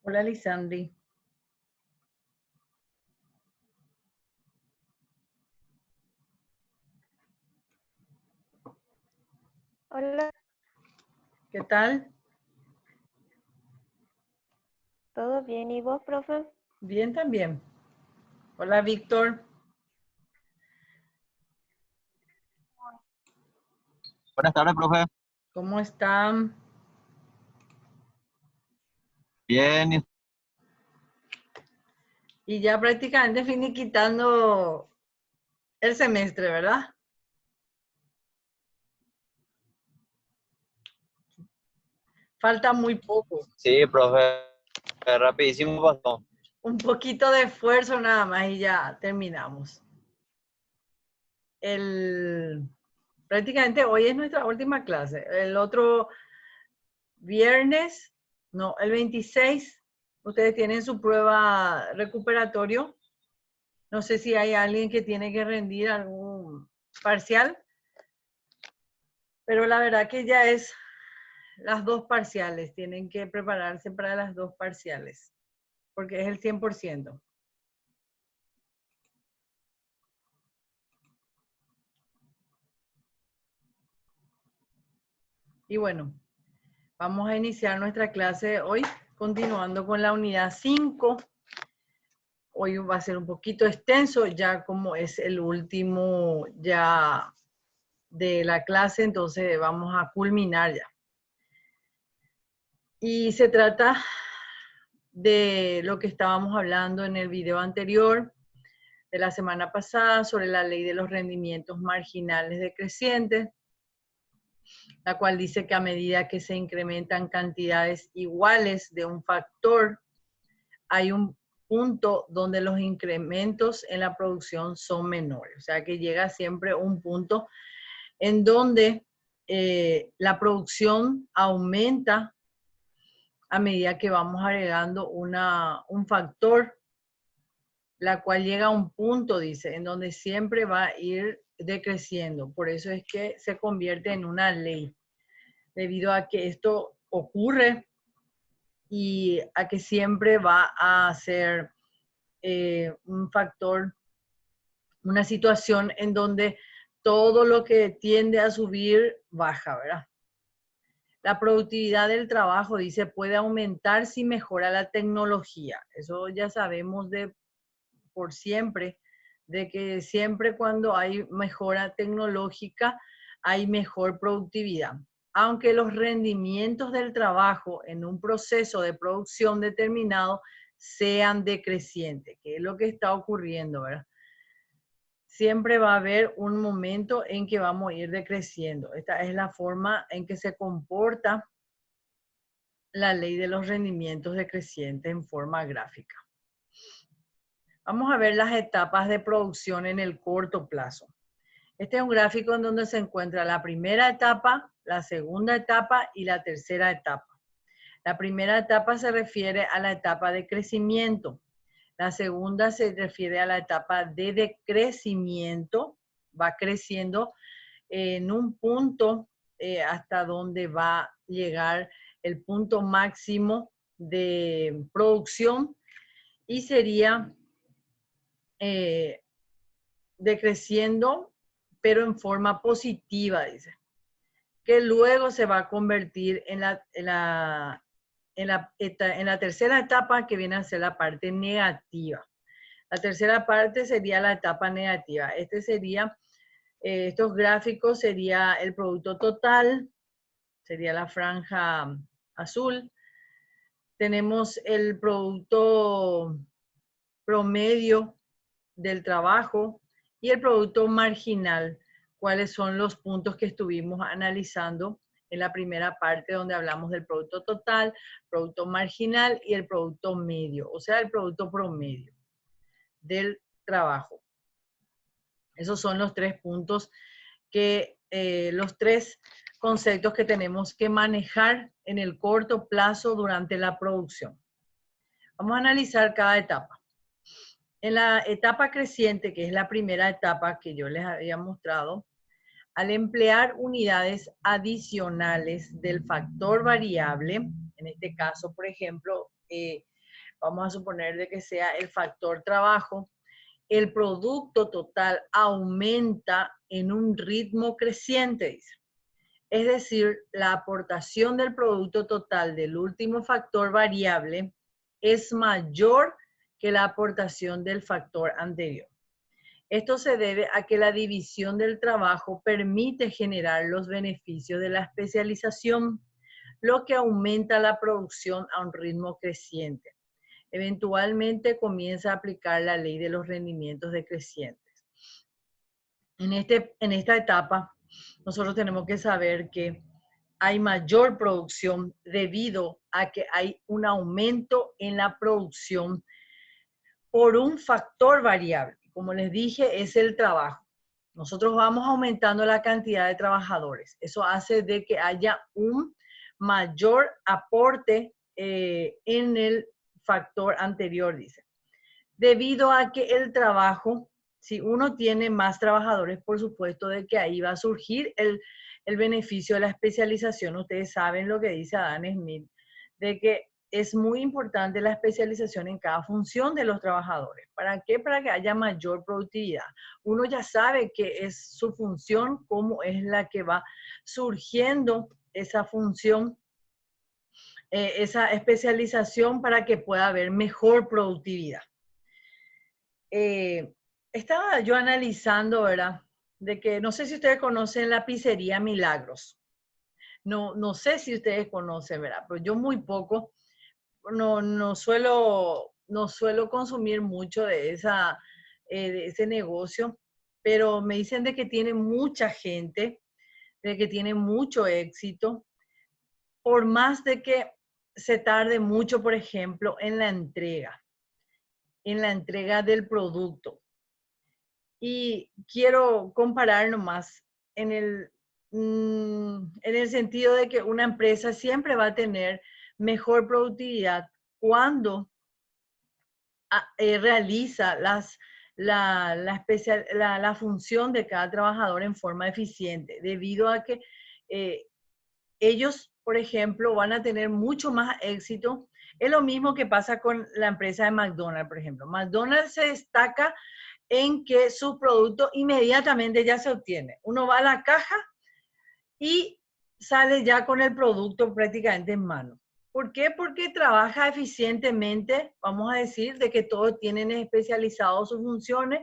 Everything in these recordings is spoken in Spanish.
Hola, Lisandri. Hola, ¿Qué tal? ¿todo bien? ¿Y vos, profe? Bien también. Hola, Víctor. Buenas tardes, profe. ¿Cómo están? Bien, Y ya prácticamente finiquitando el semestre, ¿verdad? Falta muy poco. sí, profe. Rapidísimo pasó. Un poquito de esfuerzo nada más y ya terminamos. Prácticamente hoy es nuestra última clase. El otro viernes, no, el 26, ustedes tienen su prueba recuperatorio. No sé si hay alguien que tiene que rendir algún parcial, pero la verdad que ya es las dos parciales. Tienen que prepararse para las dos parciales, porque es el 100%. Y bueno, vamos a iniciar nuestra clase de hoy, continuando con la unidad 5. Hoy va a ser un poquito extenso, ya como es el último ya de la clase, entonces vamos a culminar ya. Y se trata de lo que estábamos hablando en el video anterior de la semana pasada sobre la ley de los rendimientos marginales decrecientes, la cual dice que a medida que se incrementan cantidades iguales de un factor, hay un punto donde los incrementos en la producción son menores. O sea que llega siempre un punto en donde la producción aumenta a medida que vamos agregando un factor, la cual llega a un punto, dice, en donde siempre va a ir decreciendo. Por eso es que se convierte en una ley, debido a que esto ocurre y a que siempre va a ser un factor, una situación en donde todo lo que tiende a subir baja, ¿verdad? La productividad del trabajo, dice, puede aumentar si mejora la tecnología. Eso ya sabemos de por siempre, de que siempre cuando hay mejora tecnológica hay mejor productividad. Aunque los rendimientos del trabajo en un proceso de producción determinado sean decrecientes, que es lo que está ocurriendo, ¿verdad? Siempre va a haber un momento en que vamos a ir decreciendo. Esta es la forma en que se comporta la ley de los rendimientos decrecientes en forma gráfica. Vamos a ver las etapas de producción en el corto plazo. Este es un gráfico en donde se encuentra la primera etapa, la segunda etapa y la tercera etapa. La primera etapa se refiere a la etapa de crecimiento. La segunda se refiere a la etapa de decrecimiento. Va creciendo en un punto hasta donde va a llegar el punto máximo de producción y sería decreciendo, pero en forma positiva, dice, que luego se va a convertir en la tercera etapa, que viene a ser la parte negativa. La tercera parte sería la etapa negativa. Estos gráficos sería el producto total, sería la franja azul. Tenemos el producto promedio del trabajo y el producto marginal, cuáles son los puntos que estuvimos analizando en la primera parte donde hablamos del producto total, producto marginal y el producto medio, o sea, el producto promedio del trabajo. Esos son los tres puntos los tres conceptos que tenemos que manejar en el corto plazo durante la producción. Vamos a analizar cada etapa. En la etapa creciente, que es la primera etapa que yo les había mostrado, al emplear unidades adicionales del factor variable, en este caso, por ejemplo, vamos a suponer de que sea el factor trabajo, el producto total aumenta en un ritmo creciente, dice. Es decir, la aportación del producto total del último factor variable es mayor que la aportación del factor anterior. Esto se debe a que la división del trabajo permite generar los beneficios de la especialización, lo que aumenta la producción a un ritmo creciente. Eventualmente comienza a aplicar la ley de los rendimientos decrecientes. En esta etapa, nosotros tenemos que saber que hay mayor producción debido a que hay un aumento en la producción por un factor variable. Como les dije, es el trabajo. Nosotros vamos aumentando la cantidad de trabajadores. Eso hace de que haya un mayor aporte en el factor anterior, dice. Debido a que el trabajo, si uno tiene más trabajadores, por supuesto de que ahí va a surgir el beneficio de la especialización. Ustedes saben lo que dice Adam Smith, de que es muy importante la especialización en cada función de los trabajadores. ¿Para qué? Para que haya mayor productividad. Uno ya sabe qué es su función, cómo es la que va surgiendo esa función, esa especialización para que pueda haber mejor productividad. Estaba yo analizando, ¿verdad? De que no sé si ustedes conocen la pizzería Milagros. No sé si ustedes conocen, ¿verdad? Pero yo muy poco, no suelo consumir mucho de ese negocio, pero me dicen de que tiene mucha gente, de que tiene mucho éxito, por más de que se tarde mucho, por ejemplo, en la entrega del producto. Y quiero comparar nomás en el sentido de que una empresa siempre va a tener mejor productividad cuando realiza la función de cada trabajador en forma eficiente, debido a que ellos, por ejemplo, van a tener mucho más éxito. Es lo mismo que pasa con la empresa de McDonald's, por ejemplo. McDonald's se destaca en que su producto inmediatamente ya se obtiene. Uno va a la caja y sale ya con el producto prácticamente en mano. ¿Por qué? Porque trabaja eficientemente, vamos a decir, de que todos tienen especializados sus funciones,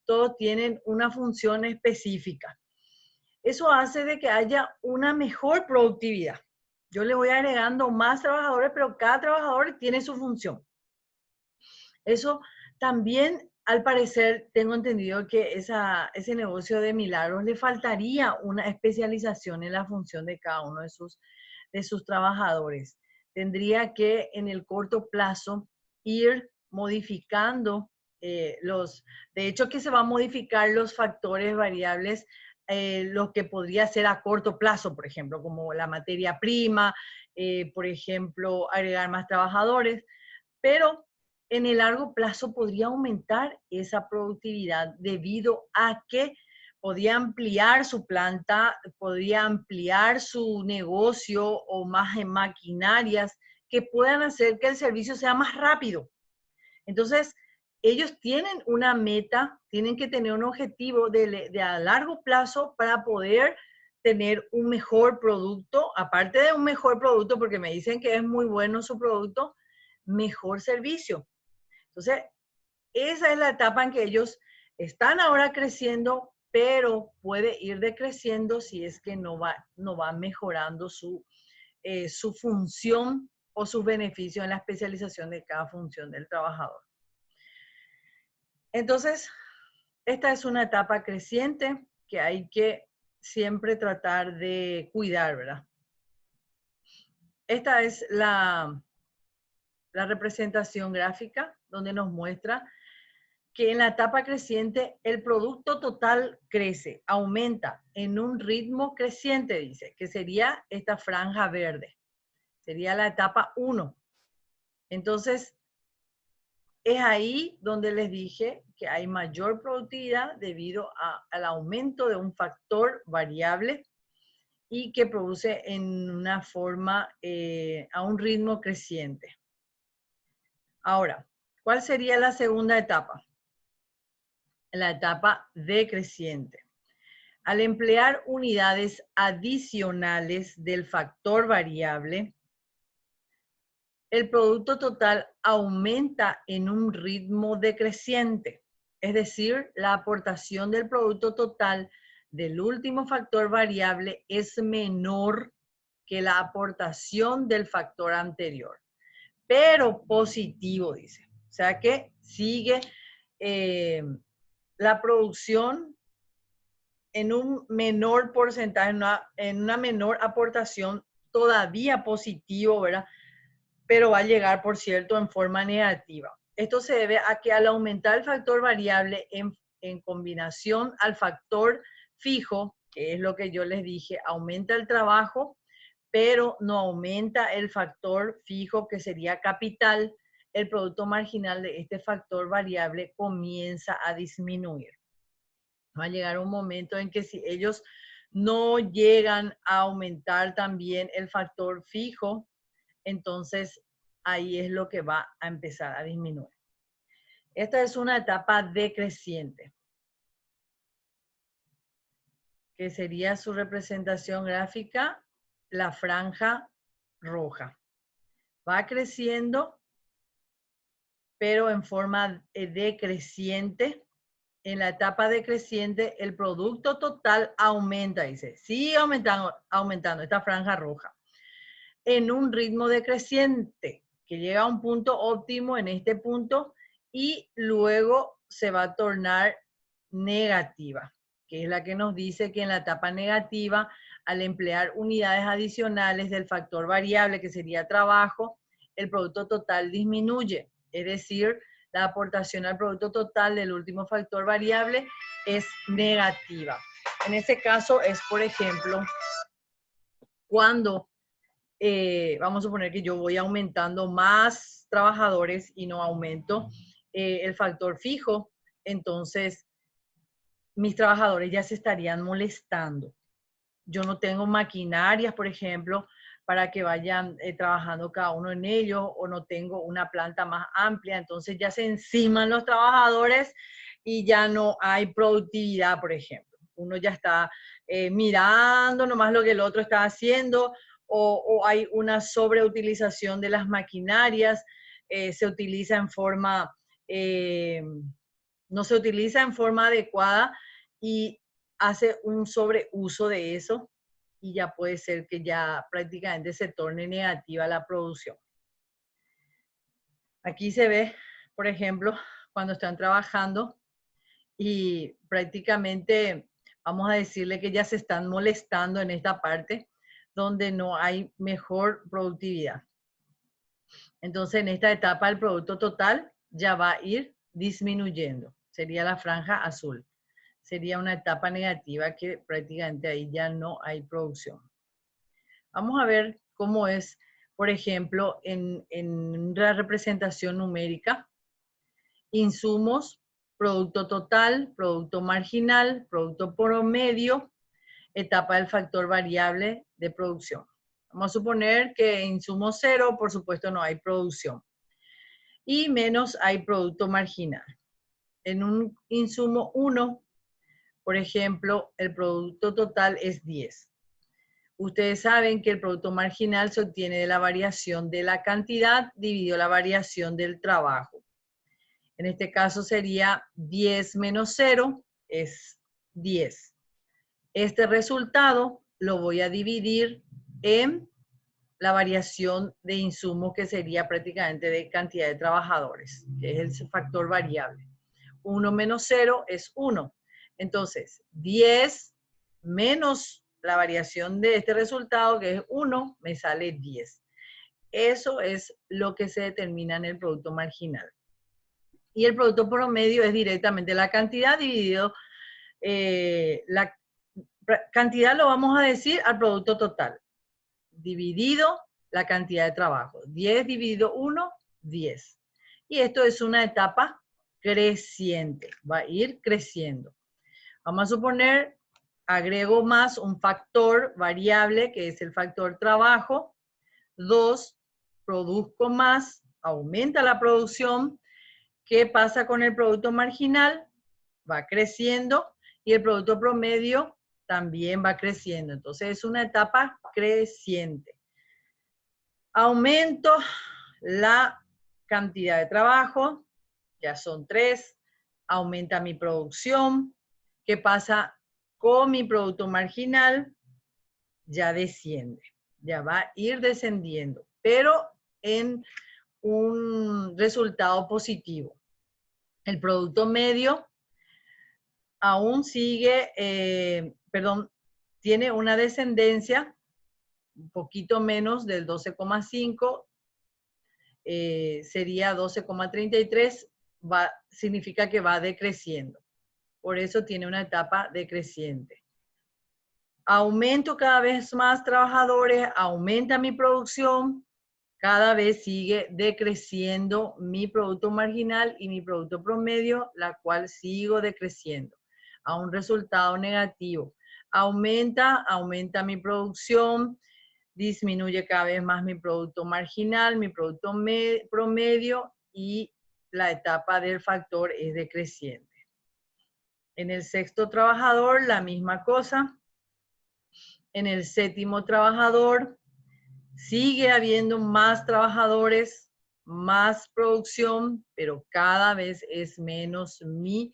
todos tienen una función específica. Eso hace de que haya una mejor productividad. Yo le voy agregando más trabajadores, pero cada trabajador tiene su función. Eso también, al parecer, tengo entendido que ese negocio de Milagros le faltaría una especialización en la función de cada uno de sus trabajadores. Tendría que, en el corto plazo, ir modificando de hecho que se van a modificar los factores variables, lo que podría ser a corto plazo, por ejemplo, como la materia prima, por ejemplo, agregar más trabajadores, pero en el largo plazo podría aumentar esa productividad debido a que podría ampliar su planta, podría ampliar su negocio o más en maquinarias que puedan hacer que el servicio sea más rápido. Entonces, ellos tienen una meta, tienen que tener un objetivo de a largo plazo para poder tener un mejor producto, aparte de un mejor producto, porque me dicen que es muy bueno su producto, mejor servicio. Entonces, esa es la etapa en que ellos están ahora creciendo, pero puede ir decreciendo si es que no va mejorando su función o sus beneficios en la especialización de cada función del trabajador. Entonces, esta es una etapa creciente que hay que siempre tratar de cuidar, ¿verdad? Esta es la representación gráfica donde nos muestra que en la etapa creciente el producto total crece, aumenta en un ritmo creciente, dice, que sería esta franja verde. Sería la etapa 1. Entonces, es ahí donde les dije que hay mayor productividad debido al aumento de un factor variable y que produce en una forma, a un ritmo creciente. Ahora, ¿cuál sería la segunda etapa? La etapa decreciente. Al emplear unidades adicionales del factor variable, el producto total aumenta en un ritmo decreciente. Es decir, la aportación del producto total del último factor variable es menor que la aportación del factor anterior, pero positivo, dice. O sea que sigue la producción en un menor porcentaje, en una menor aportación, todavía positivo, ¿verdad? Pero va a llegar, por cierto, en forma negativa. Esto se debe a que al aumentar el factor variable en combinación al factor fijo, que es lo que yo les dije, aumenta el trabajo, pero no aumenta el factor fijo, que sería capital, el producto marginal de este factor variable comienza a disminuir. Va a llegar un momento en que si ellos no llegan a aumentar también el factor fijo, entonces ahí es lo que va a empezar a disminuir. Esta es una etapa decreciente, que sería su representación gráfica, la franja roja. Va creciendo, pero en forma decreciente. En la etapa decreciente, el producto total aumenta, dice, sigue aumentando esta franja roja, en un ritmo decreciente, que llega a un punto óptimo en este punto y luego se va a tornar negativa, que es la que nos dice que en la etapa negativa, al emplear unidades adicionales del factor variable, que sería trabajo, el producto total disminuye, es decir, la aportación al producto total del último factor variable es negativa. En ese caso es, por ejemplo, cuando vamos a suponer que yo voy aumentando más trabajadores y no aumento el factor fijo, entonces mis trabajadores ya se estarían molestando. Yo no tengo maquinarias, por ejemplo, para que vayan trabajando cada uno en ellos, o no tengo una planta más amplia, entonces ya se enciman los trabajadores y ya no hay productividad, por ejemplo. Uno ya está mirando nomás lo que el otro está haciendo, o hay una sobreutilización de las maquinarias, se utiliza en forma, no se utiliza en forma adecuada y hace un sobreuso de eso, y ya puede ser que ya prácticamente se torne negativa la producción. Aquí se ve, por ejemplo, cuando están trabajando y prácticamente vamos a decirle que ya se están molestando en esta parte donde no hay mejor productividad. Entonces, en esta etapa el producto total ya va a ir disminuyendo. Sería la franja azul. Sería una etapa negativa que prácticamente ahí ya no hay producción. Vamos a ver cómo es, por ejemplo, en una representación numérica. Insumos, producto total, producto marginal, producto promedio, etapa del factor variable de producción. Vamos a suponer que insumo 0, por supuesto no hay producción. Y menos hay producto marginal. En un insumo 1, por ejemplo, el producto total es 10. Ustedes saben que el producto marginal se obtiene de la variación de la cantidad dividido la variación del trabajo. En este caso sería 10 menos 0 es 10. Este resultado lo voy a dividir en la variación de insumos, que sería prácticamente de cantidad de trabajadores, que es el factor variable. 1 menos 0 es 1. Entonces, 10 menos la variación de este resultado, que es 1, me sale 10. Eso es lo que se determina en el producto marginal. Y el producto promedio es directamente la cantidad dividido, la cantidad lo vamos a decir al producto total, dividido la cantidad de trabajo. 10 dividido 1, 10. Y esto es una etapa creciente, va a ir creciendo. Vamos a suponer, agrego más un factor variable, que es el factor trabajo. 2, produzco más, aumenta la producción. ¿Qué pasa con el producto marginal? Va creciendo y el producto promedio también va creciendo. Entonces es una etapa creciente. Aumento la cantidad de trabajo, ya son 3, aumenta mi producción. ¿Qué pasa con mi producto marginal? Ya desciende, ya va a ir descendiendo, pero en un resultado positivo. El producto medio aún sigue, tiene una descendencia un poquito menos del 12,5, sería 12,33, significa que va decreciendo. Por eso tiene una etapa decreciente. Aumento cada vez más trabajadores, aumenta mi producción, cada vez sigue decreciendo mi producto marginal y mi producto promedio, la cual sigo decreciendo a un resultado negativo. Aumenta mi producción, disminuye cada vez más mi producto marginal, mi producto promedio y la etapa del factor es decreciente. En el sexto trabajador, la misma cosa. En el séptimo trabajador, sigue habiendo más trabajadores, más producción, pero cada vez es menos mi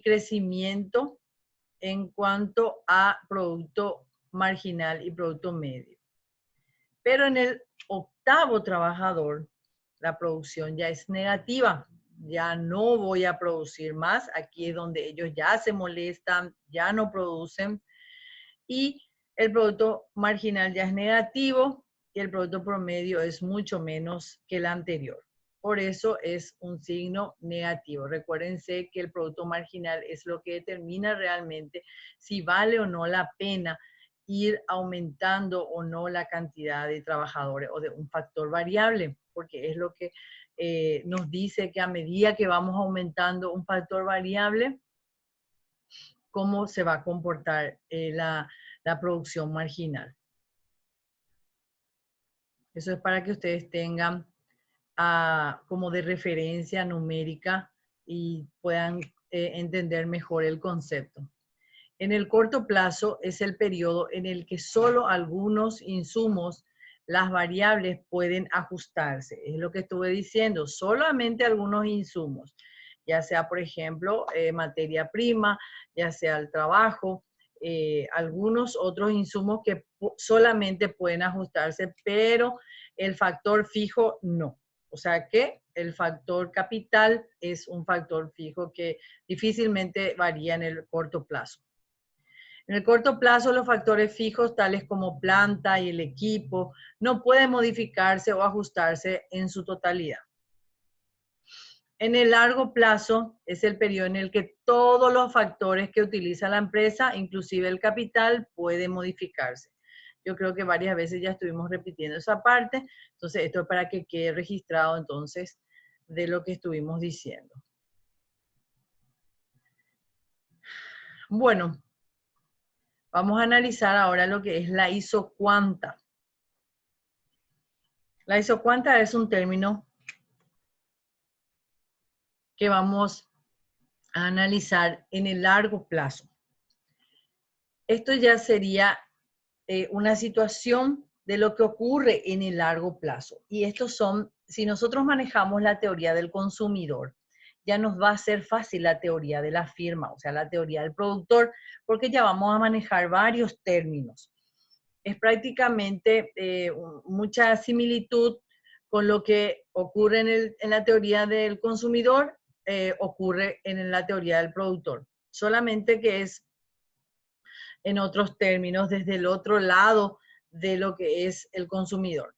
crecimiento en cuanto a producto marginal y producto medio. Pero en el octavo trabajador, la producción ya es negativa. Ya no voy a producir más. Aquí es donde ellos ya se molestan, ya no producen. Y el producto marginal ya es negativo y el producto promedio es mucho menos que el anterior. Por eso es un signo negativo. Recuérdense que el producto marginal es lo que determina realmente si vale o no la pena ir aumentando o no la cantidad de trabajadores o de un factor variable, porque es lo que nos dice que a medida que vamos aumentando un factor variable, cómo se va a comportar la producción marginal. Eso es para que ustedes tengan como de referencia numérica y puedan entender mejor el concepto. En el corto plazo es el periodo en el que solo algunos insumos, las variables pueden ajustarse. Es lo que estuve diciendo, solamente algunos insumos, ya sea, por ejemplo, materia prima, ya sea el trabajo, algunos otros insumos que solamente pueden ajustarse, pero el factor fijo no. O sea que el factor capital es un factor fijo que difícilmente varía en el corto plazo. En el corto plazo, los factores fijos, tales como planta y el equipo, no pueden modificarse o ajustarse en su totalidad. En el largo plazo, es el periodo en el que todos los factores que utiliza la empresa, inclusive el capital, pueden modificarse. Yo creo que varias veces ya estuvimos repitiendo esa parte, entonces esto es para que quede registrado entonces de lo que estuvimos diciendo. Bueno, vamos a analizar ahora lo que es la isocuanta. La isocuanta es un término que vamos a analizar en el largo plazo. Esto ya sería una situación de lo que ocurre en el largo plazo. Y estos son, si nosotros manejamos la teoría del consumidor, ya nos va a ser fácil la teoría de la firma, o sea, la teoría del productor, porque ya vamos a manejar varios términos. Es prácticamente mucha similitud con lo que ocurre en la teoría del consumidor, ocurre en la teoría del productor. Solamente que es en otros términos, desde el otro lado de lo que es el consumidor.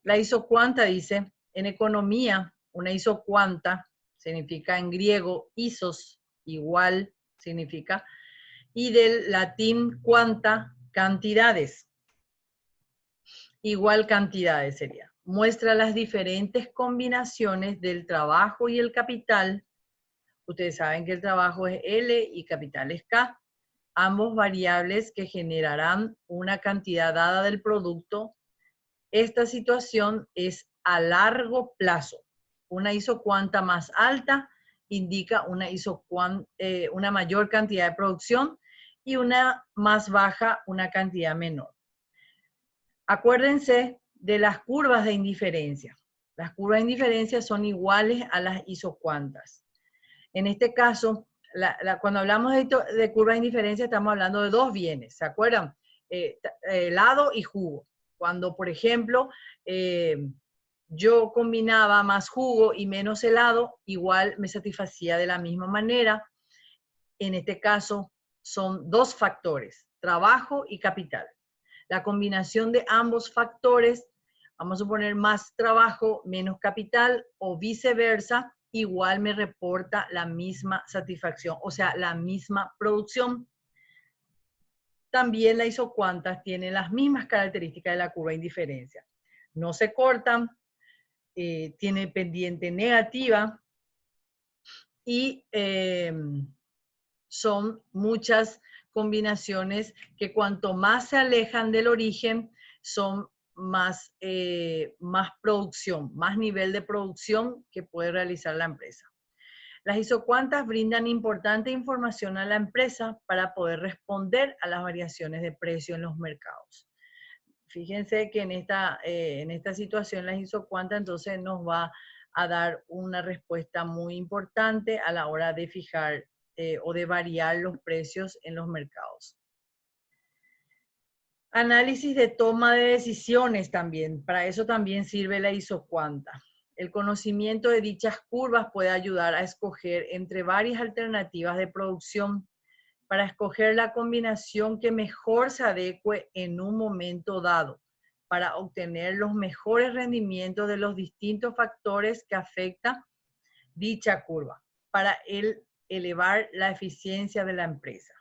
La isocuanta dice, en economía, una isocuanta significa en griego isos, igual significa, y del latín cuanta, cantidades. Igual cantidades sería. Muestra las diferentes combinaciones del trabajo y el capital. Ustedes saben que el trabajo es L y capital es K. Ambos variables que generarán una cantidad dada del producto esta situación es a largo plazo. Una isocuanta más alta indica una mayor cantidad de producción y una más baja, una cantidad menor. Acuérdense de las curvas de indiferencia. Las curvas de indiferencia son iguales a las isocuantas. En este caso, cuando hablamos de curva de indiferencia, estamos hablando de dos bienes, ¿se acuerdan? Helado y jugo. Cuando, por ejemplo, yo combinaba más jugo y menos helado, igual me satisfacía de la misma manera. En este caso, son dos factores, trabajo y capital. La combinación de ambos factores, vamos a suponer más trabajo, menos capital, o viceversa, igual me reporta la misma satisfacción, o sea, la misma producción. También la isocuanta tiene las mismas características de la curva de indiferencia. No se cortan, tiene pendiente negativa y son muchas combinaciones que cuanto más se alejan del origen, son más producción, más nivel de producción que puede realizar la empresa. Las isocuantas brindan importante información a la empresa para poder responder a las variaciones de precio en los mercados. Fíjense que en esta situación las isocuantas entonces nos va a dar una respuesta muy importante a la hora de fijar o de variar los precios en los mercados. Análisis de toma de decisiones también. Para eso también sirve la isocuanta. El conocimiento de dichas curvas puede ayudar a escoger entre varias alternativas de producción para escoger la combinación que mejor se adecue en un momento dado, para obtener los mejores rendimientos de los distintos factores que afectan dicha curva, para elevar la eficiencia de la empresa.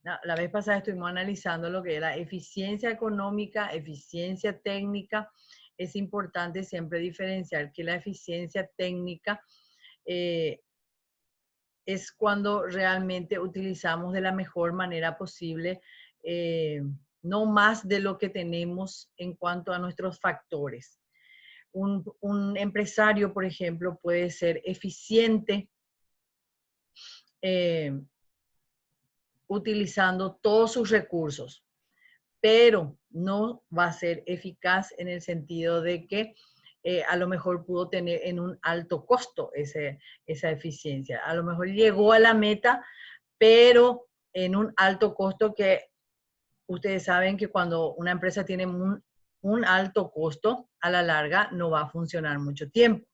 La vez pasada estuvimos analizando lo que era eficiencia económica, eficiencia técnica. Es importante siempre diferenciar que la eficiencia técnica es cuando realmente utilizamos de la mejor manera posible, no más de lo que tenemos en cuanto a nuestros factores. Un empresario, por ejemplo, puede ser eficiente utilizando todos sus recursos, pero no va a ser eficaz en el sentido de que a lo mejor pudo tener en un alto costo esa eficiencia. A lo mejor llegó a la meta, pero en un alto costo, que ustedes saben que cuando una empresa tiene un alto costo, a la larga no va a funcionar mucho tiempo.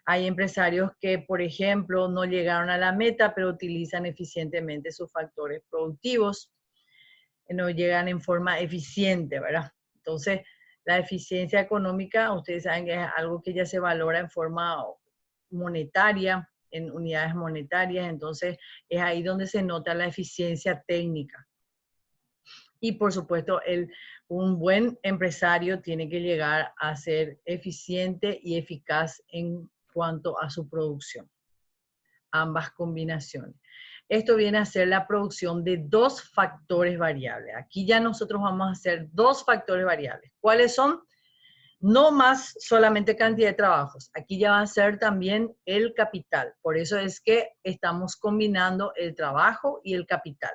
Hay empresarios que, por ejemplo, no llegaron a la meta, pero utilizan eficientemente sus factores productivos, no llegan en forma eficiente, ¿verdad? Entonces, la eficiencia económica, ustedes saben que es algo que ya se valora en forma monetaria, en unidades monetarias, entonces es ahí donde se nota la eficiencia técnica. Y por supuesto, un buen empresario tiene que llegar a ser eficiente y eficaz en cuanto a su producción. Ambas combinaciones. Esto viene a ser la producción de dos factores variables. Aquí ya nosotros vamos a hacer dos factores variables. ¿Cuáles son? No más solamente cantidad de trabajos. Aquí ya va a ser también el capital. Por eso es que estamos combinando el trabajo y el capital,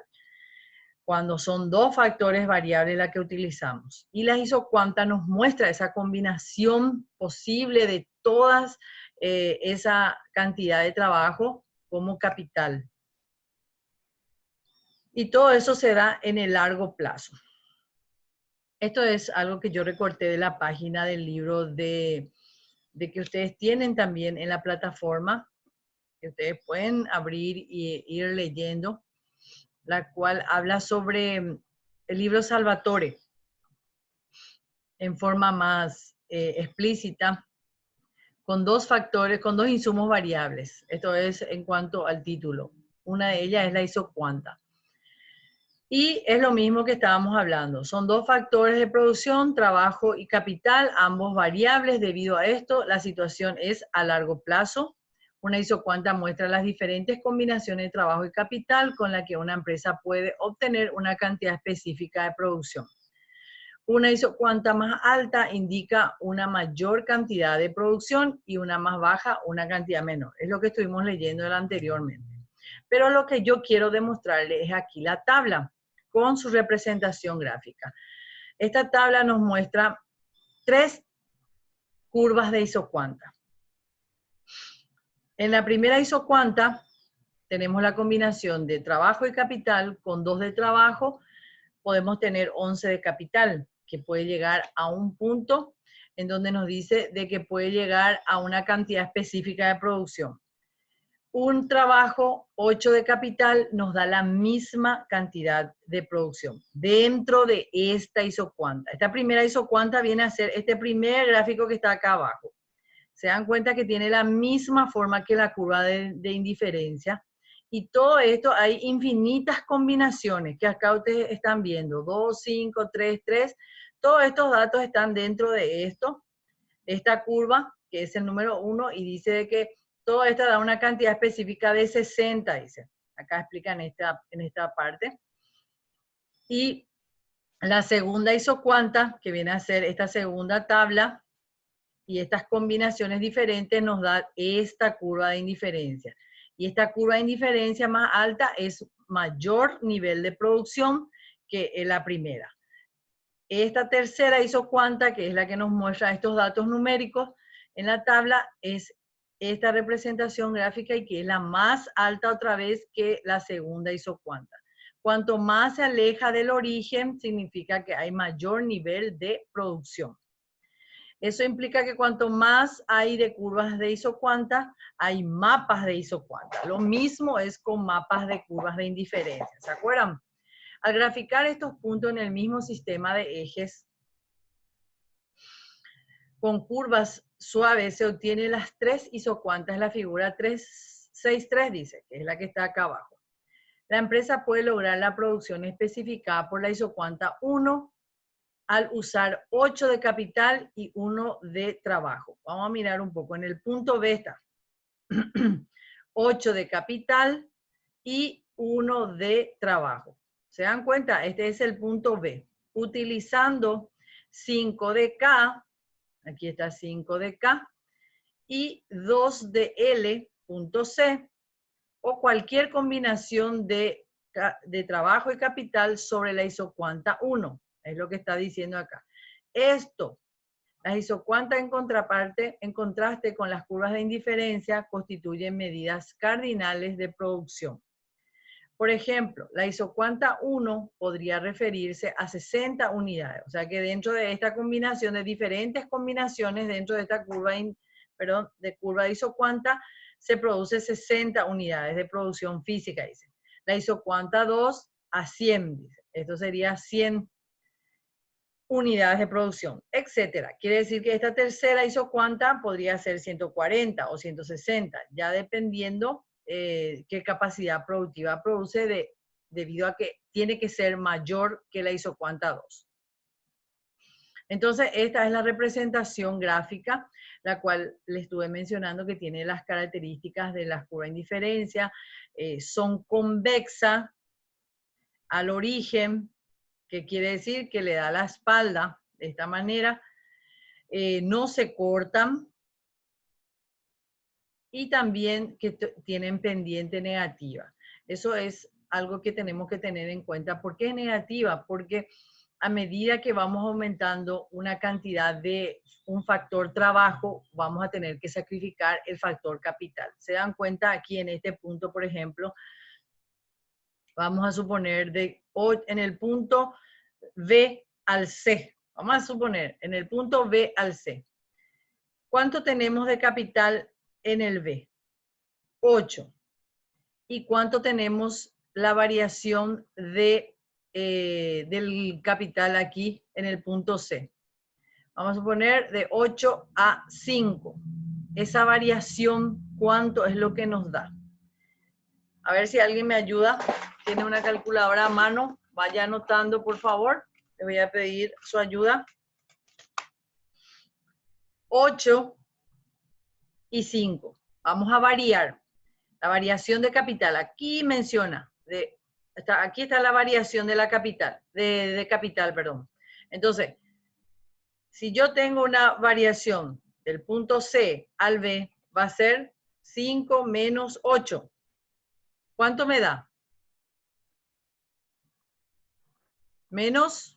cuando son dos factores variables las que utilizamos. Y la isocuanta nos muestra esa combinación posible de todas esa cantidad de trabajo como capital. Y todo eso se da en el largo plazo. Esto es algo que yo recorté de la página del libro de que ustedes tienen también en la plataforma, que ustedes pueden abrir y ir leyendo, la cual habla sobre el libro Salvatore en forma más explícita, con dos factores, con dos insumos variables. Esto es en cuanto al título. Una de ellas es la isocuanta. Y es lo mismo que estábamos hablando. Son dos factores de producción, trabajo y capital, ambos variables. Debido a esto, la situación es a largo plazo. Una isocuanta muestra las diferentes combinaciones de trabajo y capital con la que una empresa puede obtener una cantidad específica de producción. Una isocuanta más alta indica una mayor cantidad de producción y una más baja, una cantidad menor. Es lo que estuvimos leyendo anteriormente. Pero lo que yo quiero demostrarles es aquí la tabla con su representación gráfica. Esta tabla nos muestra 3 curvas de isocuanta. En la primera isocuanta tenemos la combinación de trabajo y capital. Con 2 de trabajo podemos tener 11 de capital, que puede llegar a un punto en donde nos dice de que puede llegar a una cantidad específica de producción. Un trabajo, 8 de capital, nos da la misma cantidad de producción dentro de esta isocuanta. Esta primera isocuanta viene a ser este primer gráfico que está acá abajo. Se dan cuenta que tiene la misma forma que la curva de indiferencia. Y todo esto hay infinitas combinaciones que acá ustedes están viendo. 2, 5, 3, 3. Todos estos datos están dentro de esta curva, que es el número 1, y dice de que todo esto da una cantidad específica de 60, dice. Acá explican en esta parte. Y la segunda isocuanta, que viene a ser esta segunda tabla, y estas combinaciones diferentes nos da esta curva de indiferencia. Y esta curva de indiferencia más alta es mayor nivel de producción que la primera. Esta tercera isocuanta, que es la que nos muestra estos datos numéricos en la tabla, es esta representación gráfica y que es la más alta otra vez que la segunda isocuanta. Cuanto más se aleja del origen, significa que hay mayor nivel de producción. Eso implica que cuanto más hay de curvas de isocuanta, hay mapas de isocuanta. Lo mismo es con mapas de curvas de indiferencia. ¿Se acuerdan? Al graficar estos puntos en el mismo sistema de ejes, con curvas suaves se obtienen las 3 isocuantas. La figura 363 dice, que es la que está acá abajo. La empresa puede lograr la producción especificada por la isocuanta 1 al usar 8 de capital y 1 de trabajo. Vamos a mirar un poco. En el punto B está 8 de capital y 1 de trabajo. ¿Se dan cuenta? Este es el punto B. Utilizando 5 de K, aquí está 5 de K, y 2 de L, punto C, o cualquier combinación de trabajo y capital sobre la isocuanta 1. Es lo que está diciendo acá. Esto, las isocuantas en contraste con las curvas de indiferencia, constituyen medidas cardinales de producción. Por ejemplo, la isocuanta 1 podría referirse a 60 unidades. O sea que dentro de esta combinación, de diferentes combinaciones dentro de esta curva, de curva de isocuanta, se produce 60 unidades de producción física, dice. La isocuanta 2 a 100, dice. Esto sería 100 unidades de producción, etcétera. Quiere decir que esta tercera isocuanta podría ser 140 o 160, ya dependiendo qué capacidad productiva produce debido a que tiene que ser mayor que la isocuanta 2. Entonces, esta es la representación gráfica, la cual le estuve mencionando que tiene las características de la curva de indiferencia. Son convexas al origen, que quiere decir que le da la espalda de esta manera, no se cortan y también que tienen pendiente negativa. Eso es algo que tenemos que tener en cuenta. ¿Por qué es negativa? Porque a medida que vamos aumentando una cantidad de un factor trabajo, vamos a tener que sacrificar el factor capital. ¿Se dan cuenta aquí en este punto, por ejemplo? Vamos a suponer en el punto B al C. Vamos a suponer en el punto B al C. ¿Cuánto tenemos de capital en el B? 8. ¿Y cuánto tenemos la variación del capital aquí en el punto C? Vamos a suponer de 8 a 5. Esa variación, ¿cuánto es lo que nos da? A ver si alguien me ayuda. Tiene una calculadora a mano. Vaya anotando, por favor. Le voy a pedir su ayuda. 8 y 5. Vamos a variar. La variación de capital. Aquí menciona. Aquí está la variación de la capital. De capital, perdón. Entonces, si yo tengo una variación del punto C al B, va a ser 5 menos 8. ¿Cuánto me da? Menos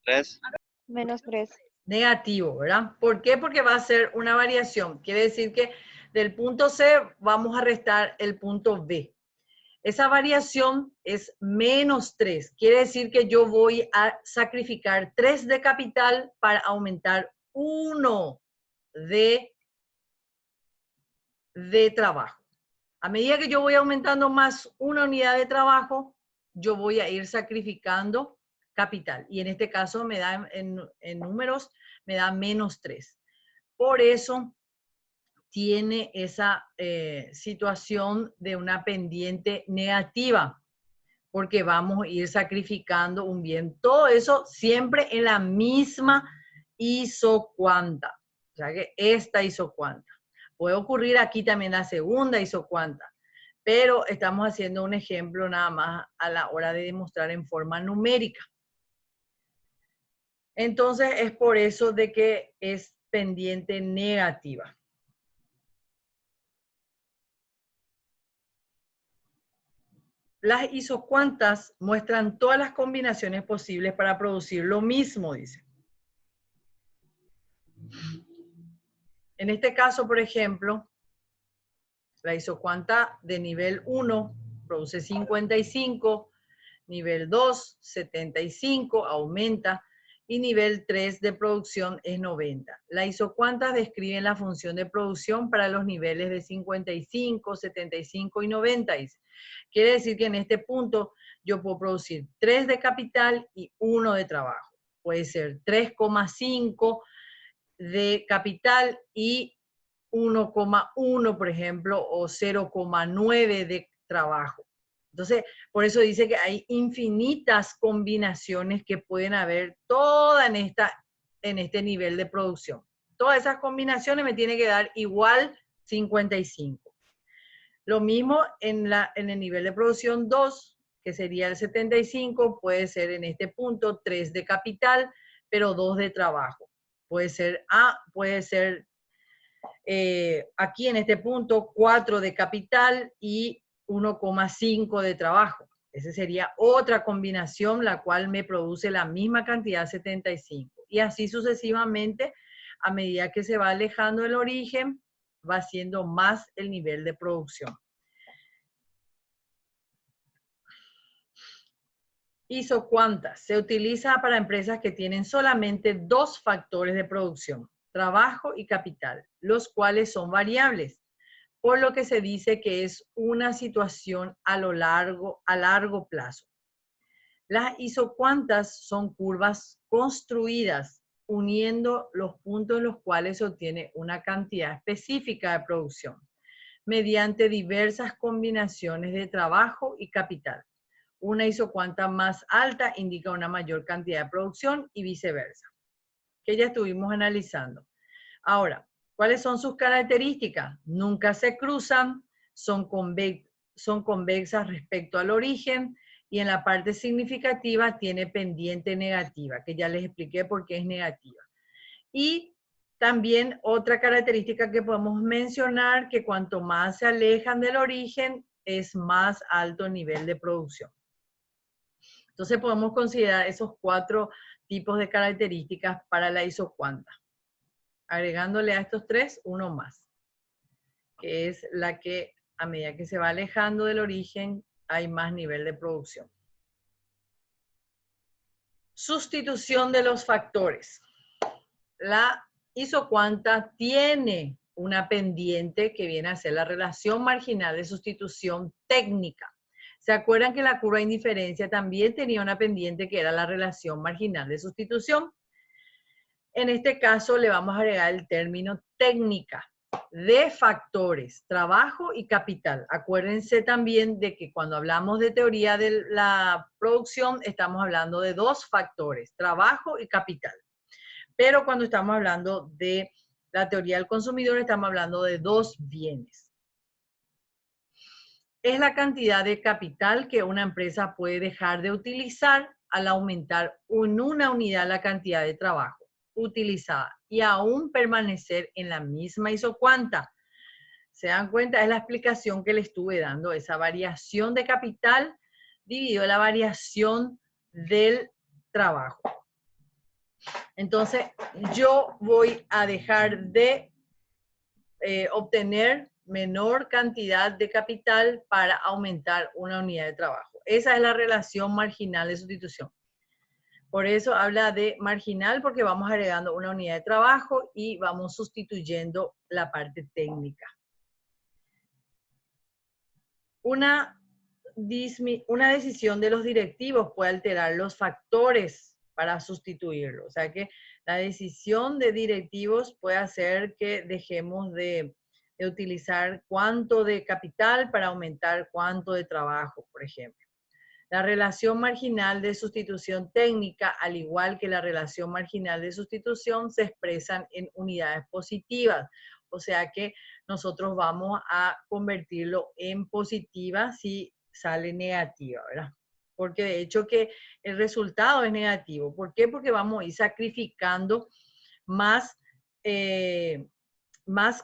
Tres. Menos 3. negativo, ¿verdad? ¿Por qué? Porque va a ser una variación. Quiere decir que del punto C vamos a restar el punto B. Esa variación es menos 3. Quiere decir que yo voy a sacrificar 3 de capital para aumentar 1 de trabajo. A medida que yo voy aumentando más una unidad de trabajo, yo voy a ir sacrificando capital. Y en este caso me da, en números, me da menos 3. Por eso tiene esa situación de una pendiente negativa, porque vamos a ir sacrificando un bien. Todo eso siempre en la misma isocuanta. O sea que esta isocuanta. Puede ocurrir aquí también la segunda isocuanta, pero estamos haciendo un ejemplo nada más a la hora de demostrar en forma numérica. Entonces es por eso de que es pendiente negativa. Las isocuantas muestran todas las combinaciones posibles para producir lo mismo, dice. En este caso, por ejemplo, la isocuanta de nivel 1 produce 55, nivel 2, 75, aumenta, y nivel 3 de producción es 90. Las isocuantas describen la función de producción para los niveles de 55, 75 y 90. Quiere decir que en este punto yo puedo producir 3 de capital y 1 de trabajo. Puede ser 3,5 de capital y 1,1, por ejemplo, o 0,9 de trabajo. Entonces, por eso dice que hay infinitas combinaciones que pueden haber toda en este nivel de producción. Todas esas combinaciones me tienen que dar igual 55. Lo mismo en el nivel de producción 2, que sería el 75, puede ser en este punto 3 de capital, pero 2 de trabajo. Puede ser aquí en este punto 4 de capital y 1,5 de trabajo. Esa sería otra combinación, la cual me produce la misma cantidad, 75. Y así sucesivamente, a medida que se va alejando el origen, va siendo más el nivel de producción. Isocuantas se utiliza para empresas que tienen solamente 2 factores de producción, trabajo y capital, los cuales son variables, por lo que se dice que es una situación a largo plazo. Las isocuantas son curvas construidas uniendo los puntos en los cuales se obtiene una cantidad específica de producción mediante diversas combinaciones de trabajo y capital. Una isocuanta más alta indica una mayor cantidad de producción y viceversa, que ya estuvimos analizando. Ahora, ¿cuáles son sus características? Nunca se cruzan, son convexas respecto al origen y en la parte significativa tiene pendiente negativa, que ya les expliqué por qué es negativa. Y también otra característica que podemos mencionar, que cuanto más se alejan del origen, es más alto el nivel de producción. Entonces podemos considerar esos 4 tipos de características para la isocuanta. Agregándole a estos 3, uno más, que es la que a medida que se va alejando del origen, hay más nivel de producción. Sustitución de los factores. La isocuanta tiene una pendiente que viene a ser la relación marginal de sustitución técnica. ¿Se acuerdan que la curva de indiferencia también tenía una pendiente que era la relación marginal de sustitución? En este caso le vamos a agregar el término técnica de factores, trabajo y capital. Acuérdense también de que cuando hablamos de teoría de la producción, estamos hablando de 2 factores, trabajo y capital. Pero cuando estamos hablando de la teoría del consumidor, estamos hablando de 2 bienes. Es la cantidad de capital que una empresa puede dejar de utilizar al aumentar en una unidad la cantidad de trabajo utilizada y aún permanecer en la misma isocuanta. ¿Se dan cuenta? Es la explicación que le estuve dando, esa variación de capital dividido la variación del trabajo. Entonces, yo voy a dejar de obtener menor cantidad de capital para aumentar una unidad de trabajo. Esa es la relación marginal de sustitución. Por eso habla de marginal, porque vamos agregando una unidad de trabajo y vamos sustituyendo la parte técnica. Una decisión de los directivos puede alterar los factores para sustituirlo. O sea que la decisión de directivos puede hacer que dejemos de utilizar cuánto de capital para aumentar cuánto de trabajo, por ejemplo. La relación marginal de sustitución técnica, al igual que la relación marginal de sustitución, se expresan en unidades positivas. O sea que nosotros vamos a convertirlo en positiva si sale negativa, ¿verdad? Porque de hecho que el resultado es negativo. ¿Por qué? Porque vamos a ir sacrificando más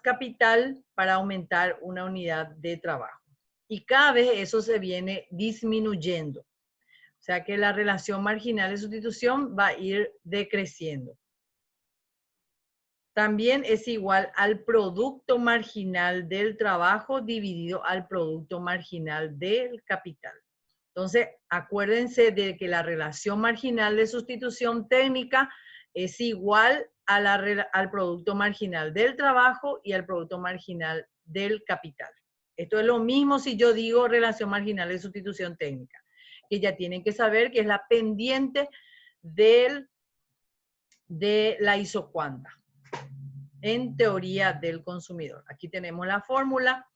capital para aumentar una unidad de trabajo. Y cada vez eso se viene disminuyendo. O sea que la relación marginal de sustitución va a ir decreciendo. También es igual al producto marginal del trabajo dividido al producto marginal del capital. Entonces, acuérdense de que la relación marginal de sustitución técnica es igual a al producto marginal del trabajo y al producto marginal del capital. Esto es lo mismo si yo digo relación marginal de sustitución técnica, que ya tienen que saber que es la pendiente de la isocuanta en teoría del consumidor. Aquí tenemos la fórmula.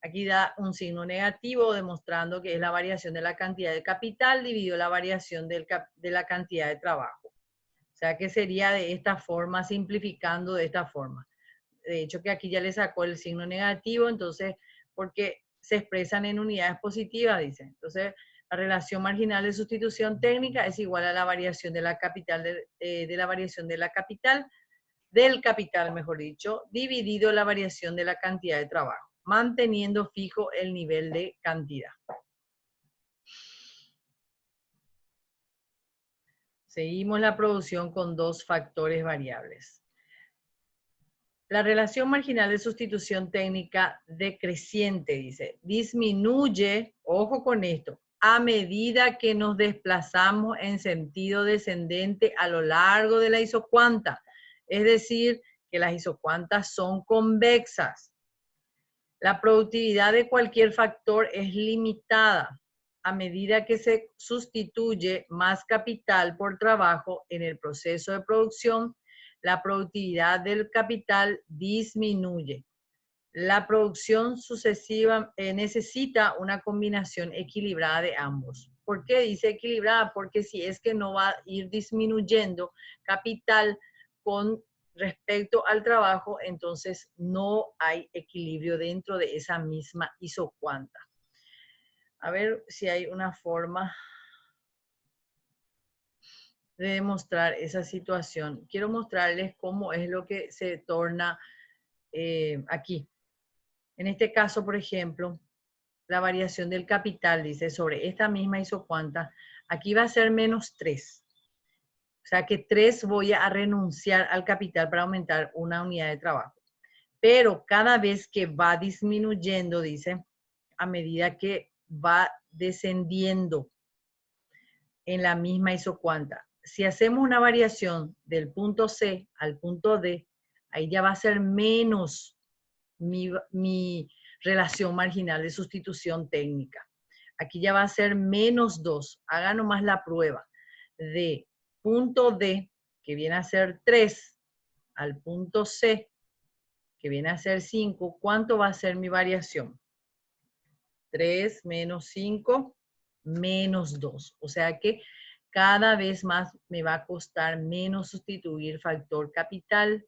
Aquí da un signo negativo demostrando que es la variación de la cantidad de capital dividido la variación de la cantidad de trabajo. O sea que sería de esta forma, simplificando de esta forma. De hecho que aquí ya le sacó el signo negativo, entonces, porque se expresan en unidades positivas, dice. Entonces, la relación marginal de sustitución técnica es igual a la variación de la capital, del capital, mejor dicho, dividido la variación de la cantidad de trabajo, manteniendo fijo el nivel de cantidad. Seguimos la producción con dos factores variables. La relación marginal de sustitución técnica decreciente, dice, disminuye, ojo con esto, a medida que nos desplazamos en sentido descendente a lo largo de la isocuanta. Es decir, que las isocuantas son convexas. La productividad de cualquier factor es limitada a medida que se sustituye más capital por trabajo en el proceso de producción. La productividad del capital disminuye. La producción sucesiva necesita una combinación equilibrada de ambos. ¿Por qué dice equilibrada? Porque si es que no va a ir disminuyendo capital con respecto al trabajo, entonces no hay equilibrio dentro de esa misma isocuanta. A ver si hay una forma de demostrar esa situación. Quiero mostrarles cómo es lo que se torna aquí. En este caso, por ejemplo, la variación del capital, dice, sobre esta misma isocuanta, aquí va a ser menos 3. O sea que 3 voy a renunciar al capital para aumentar una unidad de trabajo. Pero cada vez que va disminuyendo, dice, a medida que va descendiendo en la misma isocuanta. Si hacemos una variación del punto C al punto D, ahí ya va a ser menos mi relación marginal de sustitución técnica. Aquí ya va a ser menos 2. Haga nomás la prueba de punto D, que viene a ser 3, al punto C, que viene a ser 5. ¿Cuánto va a ser mi variación? 3 menos 5 menos 2. O sea que cada vez más me va a costar menos sustituir factor capital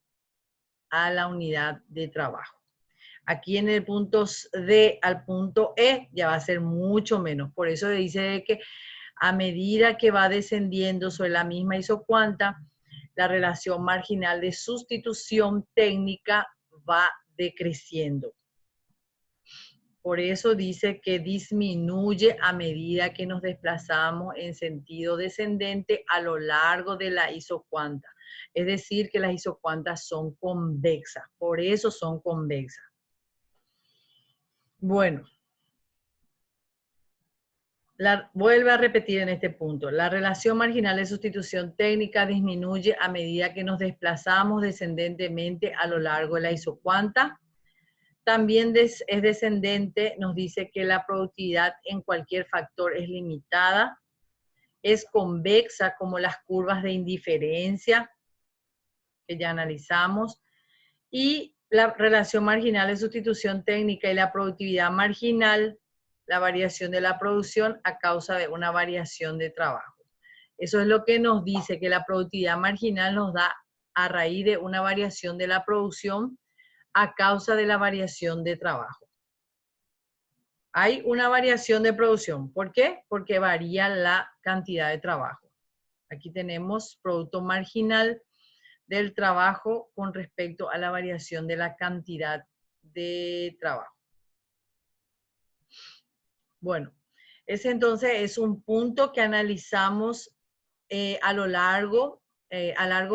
a la unidad de trabajo. Aquí en el punto D al punto E ya va a ser mucho menos. Por eso dice que A medida que va descendiendo sobre la misma isocuanta, la relación marginal de sustitución técnica va decreciendo. Por eso dice que disminuye a medida que nos desplazamos en sentido descendente a lo largo de la isocuanta. Es decir, que las isocuantas son convexas. Por eso son convexas. Bueno. Vuelve a repetir en este punto. La relación marginal de sustitución técnica disminuye a medida que nos desplazamos descendentemente a lo largo de la isocuanta. También es descendente, nos dice que la productividad en cualquier factor es limitada. Es convexa como las curvas de indiferencia que ya analizamos. Y la relación marginal de sustitución técnica y la productividad marginal, la variación de la producción a causa de una variación de trabajo. Eso es lo que nos dice que la productividad marginal nos da a raíz de una variación de la producción a causa de la variación de trabajo. Hay una variación de producción. ¿Por qué? Porque varía la cantidad de trabajo. Aquí tenemos producto marginal del trabajo con respecto a la variación de la cantidad de trabajo. Bueno, ese entonces es un punto que analizamos a largo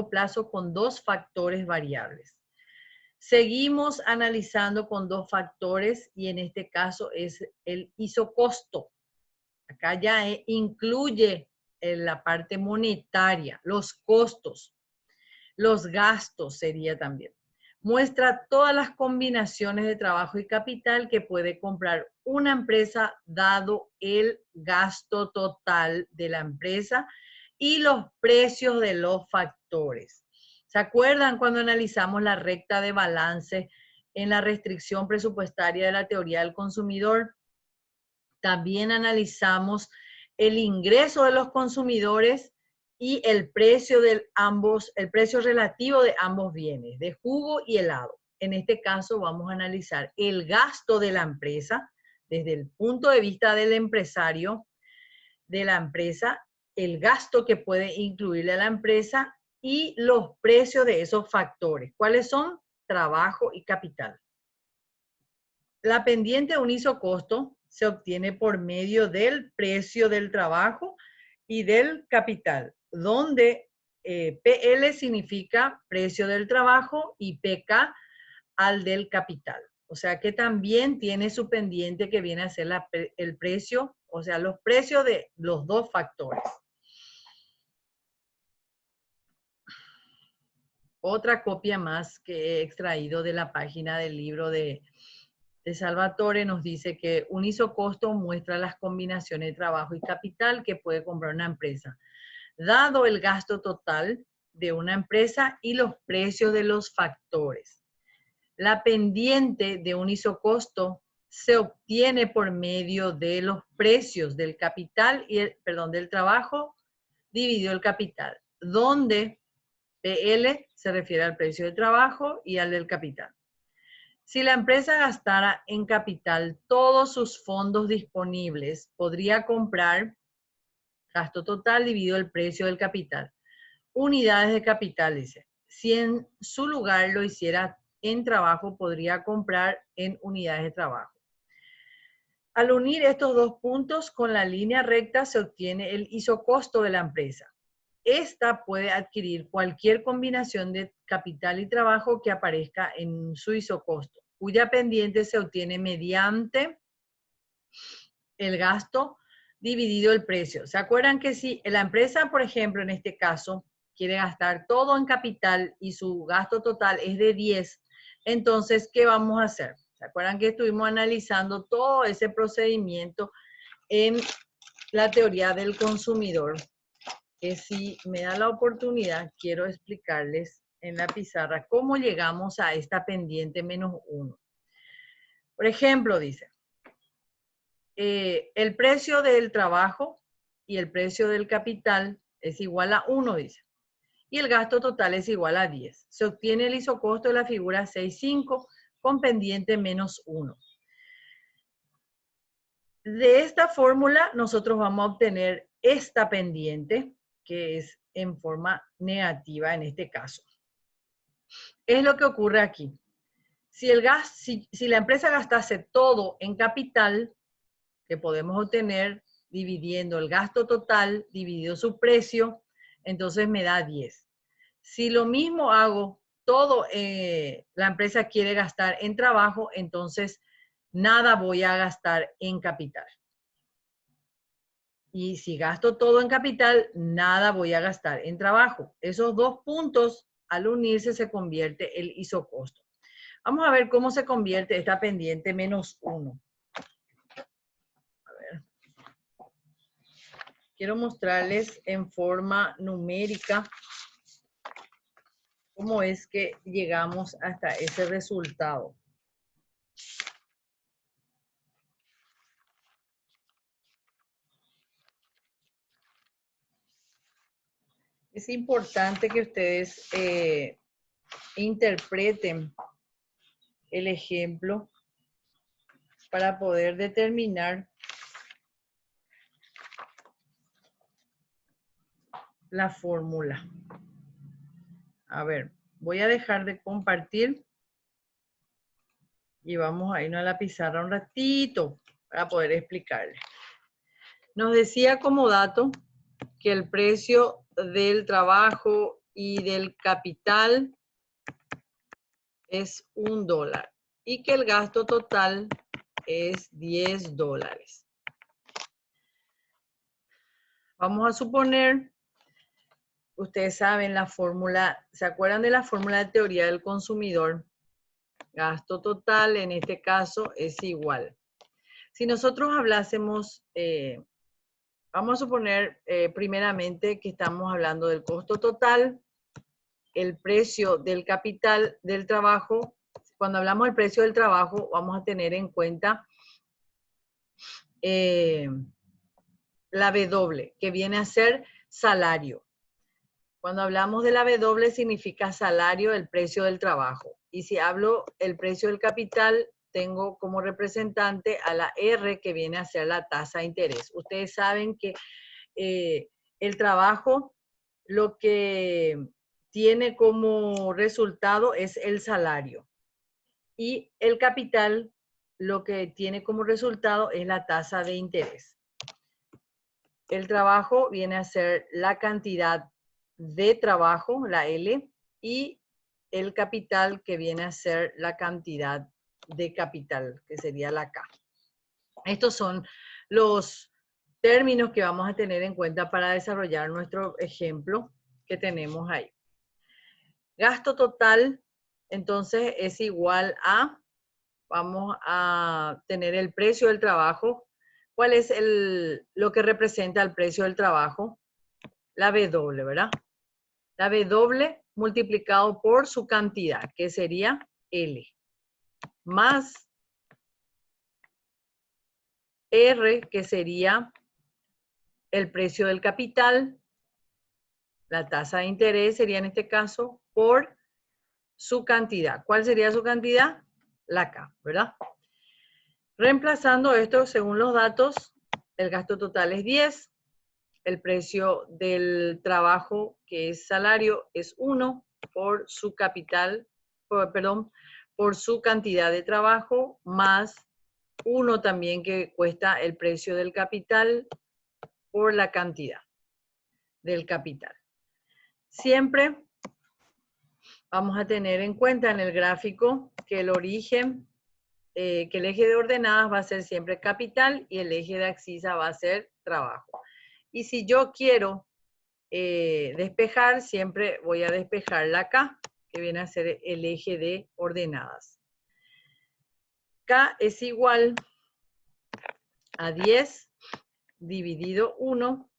plazo con dos factores variables. Seguimos analizando con dos factores y en este caso es el isocosto. Acá ya incluye la parte monetaria, los costos, los gastos sería también. Muestra todas las combinaciones de trabajo y capital que puede comprar una empresa dado el gasto total de la empresa y los precios de los factores. ¿Se acuerdan cuando analizamos la recta de balance en la restricción presupuestaria de la teoría del consumidor? También analizamos el ingreso de los consumidores y el precio relativo de ambos bienes, de jugo y helado. En este caso vamos a analizar el gasto de la empresa desde el punto de vista del empresario, de la empresa, el gasto que puede incluirle a la empresa y los precios de esos factores. ¿Cuáles son? Trabajo y capital. La pendiente de un isocosto se obtiene por medio del precio del trabajo y del capital, donde PL significa precio del trabajo y PK al del capital. O sea que también tiene su pendiente que viene a ser el precio, o sea, los precios de los dos factores. Otra copia más que he extraído de la página del libro de Salvatore nos dice que un isocosto muestra las combinaciones de trabajo y capital que puede comprar una empresa, dado el gasto total de una empresa y los precios de los factores. La pendiente de un isocosto se obtiene por medio de los precios del capital y del trabajo dividido el capital, donde PL se refiere al precio del trabajo y al del capital. Si la empresa gastara en capital todos sus fondos disponibles, podría comprar gasto total dividido el precio del capital. Unidades de capital, dice. Si en su lugar lo hiciera en trabajo, podría comprar en unidades de trabajo. Al unir estos dos puntos con la línea recta se obtiene el isocosto de la empresa. Esta puede adquirir cualquier combinación de capital y trabajo que aparezca en su isocosto, cuya pendiente se obtiene mediante el gasto dividido el precio. ¿Se acuerdan que si la empresa, por ejemplo, en este caso, quiere gastar todo en capital y su gasto total es de 10, entonces, ¿qué vamos a hacer? ¿Se acuerdan que estuvimos analizando todo ese procedimiento en la teoría del consumidor? Que si me da la oportunidad, quiero explicarles en la pizarra cómo llegamos a esta pendiente menos 1. Por ejemplo, dice, el precio del trabajo y el precio del capital es igual a 1, dice. Y el gasto total es igual a 10. Se obtiene el isocosto de la figura 6.5 con pendiente menos 1. De esta fórmula nosotros vamos a obtener esta pendiente, que es en forma negativa en este caso. Es lo que ocurre aquí. Si la empresa gastase todo en capital, que podemos obtener dividiendo el gasto total, dividido su precio, entonces me da 10. Si lo mismo hago, todo la empresa quiere gastar en trabajo, entonces nada voy a gastar en capital. Y si gasto todo en capital, nada voy a gastar en trabajo. Esos dos puntos, al unirse, se convierte el isocosto. Vamos a ver cómo se convierte esta pendiente menos 1. A ver. Quiero mostrarles en forma numérica cómo es que llegamos hasta ese resultado. Es importante que ustedes interpreten el ejemplo para poder determinar la fórmula. A ver, voy a dejar de compartir y vamos a irnos a la pizarra un ratito para poder explicarles. Nos decía como dato que el precio del trabajo y del capital es $1 y que el gasto total es $10. Vamos a suponer, ustedes saben la fórmula, ¿se acuerdan de la fórmula de teoría del consumidor? Gasto total en este caso es igual. Si nosotros hablásemos, vamos a suponer primeramente que estamos hablando del costo total, el precio del capital del trabajo. Cuando hablamos del precio del trabajo, vamos a tener en cuenta la W, que viene a ser salario. Cuando hablamos de la W, significa salario, el precio del trabajo. Y si hablo el precio del capital, tengo como representante a la R, que viene a ser la tasa de interés. Ustedes saben que el trabajo, lo que tiene como resultado es el salario. Y el capital, lo que tiene como resultado es la tasa de interés. El trabajo viene a ser la cantidad de trabajo, la L, y el capital, que viene a ser la cantidad de capital, que sería la K. Estos son los términos que vamos a tener en cuenta para desarrollar nuestro ejemplo que tenemos ahí. Gasto total, entonces, es igual a, vamos a tener el precio del trabajo. ¿Cuál es lo que representa el precio del trabajo? La W, ¿verdad? La W multiplicado por su cantidad, que sería L, más R, que sería el precio del capital, la tasa de interés sería en este caso, por su cantidad. ¿Cuál sería su cantidad? La K, ¿verdad? Reemplazando esto según los datos, el gasto total es 10, el precio del trabajo, que es salario, es 1 por su capital, por su cantidad de trabajo, más 1 también que cuesta el precio del capital por la cantidad del capital. Siempre vamos a tener en cuenta en el gráfico que el origen, que el eje de ordenadas va a ser siempre capital y el eje de abscisa va a ser trabajo. Y si yo quiero despejar, siempre voy a despejar la K, que viene a ser el eje de ordenadas. K es igual a 10 dividido 1